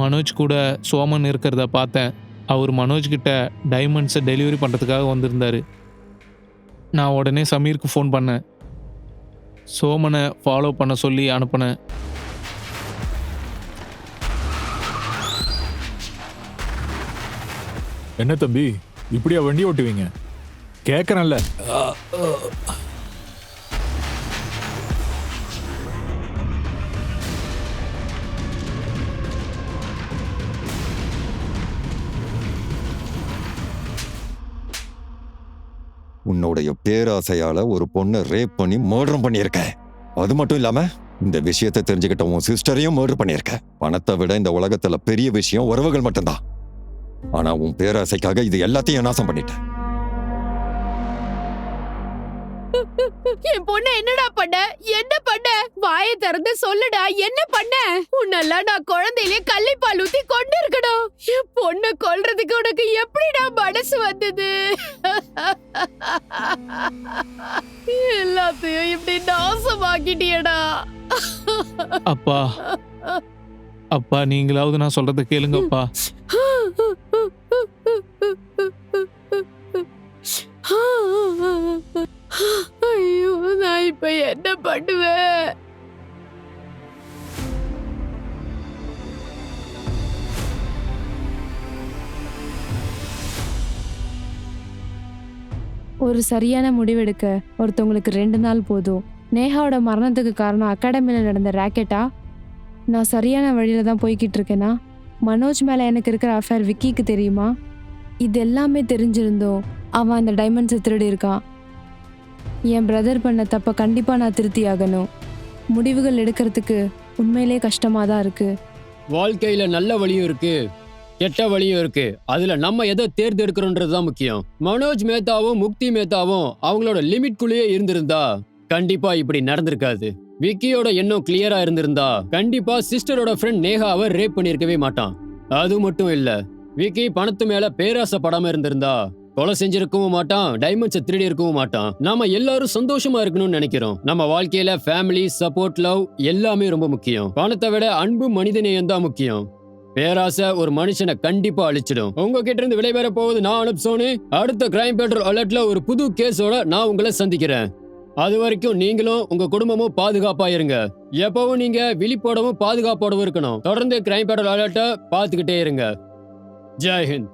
மனோஜ் கூட சோமன் இருக்கிறத பார்த்தேன். அவர் மனோஜ்கிட்ட டைமண்ட்ஸை டெலிவரி பண்ணுறதுக்காக வந்திருந்தார். நான் உடனே சமீருக்கு ஃபோன் பண்ணேன். சோமனை ஃபாலோ பண்ண சொல்லி அனுப்பினேன். என்ன தம்பி இப்படியா வண்டி ஓட்டுவீங்க? கேட்கறேன்ல. உன்னுடைய பேராசையால ஒரு பொண்ணை ரேப் பண்ணி மர்டர் பண்ணியிருக்க. அது மட்டும் இல்லாம இந்த விஷயத்தை தெரிஞ்சுக்கிட்ட உன் சிஸ்டரையும் மர்டர் பண்ணியிருக்க. பணத்தை விட இந்த உலகத்துல பெரிய விஷயம் உறவுகள் மட்டும்தான். ஆனா உன் பேராசைக்காக இது எல்லாத்தையும் நாசம் பண்ணிட்ட. என் பொண்ணு என்னடா பண்ண? என்ன பண்ண? வாயை திறந்து சொல்லுடா, என்ன பண்ண? உன்னெல்லாம் நான் குழந்தையிலே கள்ளிப்பால் ஊத்தி கொண்டு இருக்கணும். என் பொண்ணை கொல்றதுக்கு உனக்கு எப்படிடா மனசு வந்தது? எல்லாத்தையும் இப்படி நாசமாக்கிட்டியடா. அப்பா, அப்பா நீங்களாவது நான் சொல்றதை கேளுங்கப்பா. ஐயோ, நான் இப்ப என்ன பண்ணுவேன்? ஒரு சரியான முடிவெடுக்க ஒருத்தவங்களுக்கு 2 நாள் போதும். நேஹாவோட மரணத்துக்கு காரணம் அகாடமியில் நடந்த ராக்கெட்டா? நான் சரியான வழியில தான் போய்கிட்டு இருக்கேனா? மனோஜ் மேலே எனக்கு இருக்கிற அஃபேர் விக்கிக்கு தெரியுமா? இது எல்லாமே தெரிஞ்சிருந்தோம் அவன் அந்த டைமண்ட்ஸை திருடி இருக்கான். என் பிரதர் பண்ண தப்ப கண்டிப்பாக நான் திருத்தி ஆகணும். முடிவுகள் எடுக்கிறதுக்கு உண்மையிலே கஷ்டமாக தான் இருக்கு. வாழ்க்கையில நல்ல வழியும் இருக்கு, கெட்ட வழியும் இருக்கு. அதுல நம்ம எதை தேர்ந்தெடுக்கிறோன்றது தான் முக்கியம். மனோஜ் மேத்தாவும் முக்தி மேத்தாவும் அவங்களோட லிமிட்குள்ளேயே இருந்திருந்தா கண்டிப்பா இப்படி நடந்திருக்காது. விக்கியோட எண்ணம் கிளியரா இருந்திருந்தா கண்டிப்பா சிஸ்டரோட ஃப்ரெண்ட் நேஹாவை ரேப் பண்ணிருக்கவே மாட்டான். அது மட்டும் இல்ல, விக்கி பணத்து மேல பேராசைப்படாம இருந்திருந்தா கொலை செஞ்சிருக்கவும் மாட்டான், டைமண்ட்ஸை திருடி இருக்கவும் மாட்டான். நாம எல்லாரும் சந்தோஷமா இருக்கணும்னு நினைக்கிறோம். நம்ம வாழ்க்கையில ஃபேமிலி, சப்போர்ட், லவ் எல்லாமே ரொம்ப முக்கியம். பணத்தை விட அன்பு, மனிதநேயம் தான் முக்கியம். பேராசை ஒரு மனுஷனை கண்டிப்பா அழிச்சிடும். உங்ககிட்ட இருந்து விடைபெற போவது நான் அனுப் சோனி. அடுத்த கிரைம் பெட்ரோல் அலர்ட்ல ஒரு புது கேஸோட நான் உங்களை சந்திக்கிறேன். அது வரைக்கும் நீங்களும் உங்க குடும்பமும் பாதுகாப்பா இருங்க. எப்பவும் நீங்க விழிப்போடவும் பாதுகாப்போடவும் இருக்கணும். தொடர்ந்து கிரைம் பெட்ரோல் அலர்ட்டை பார்த்துக்கிட்டே இருங்க. ஜெய் ஹிந்த்.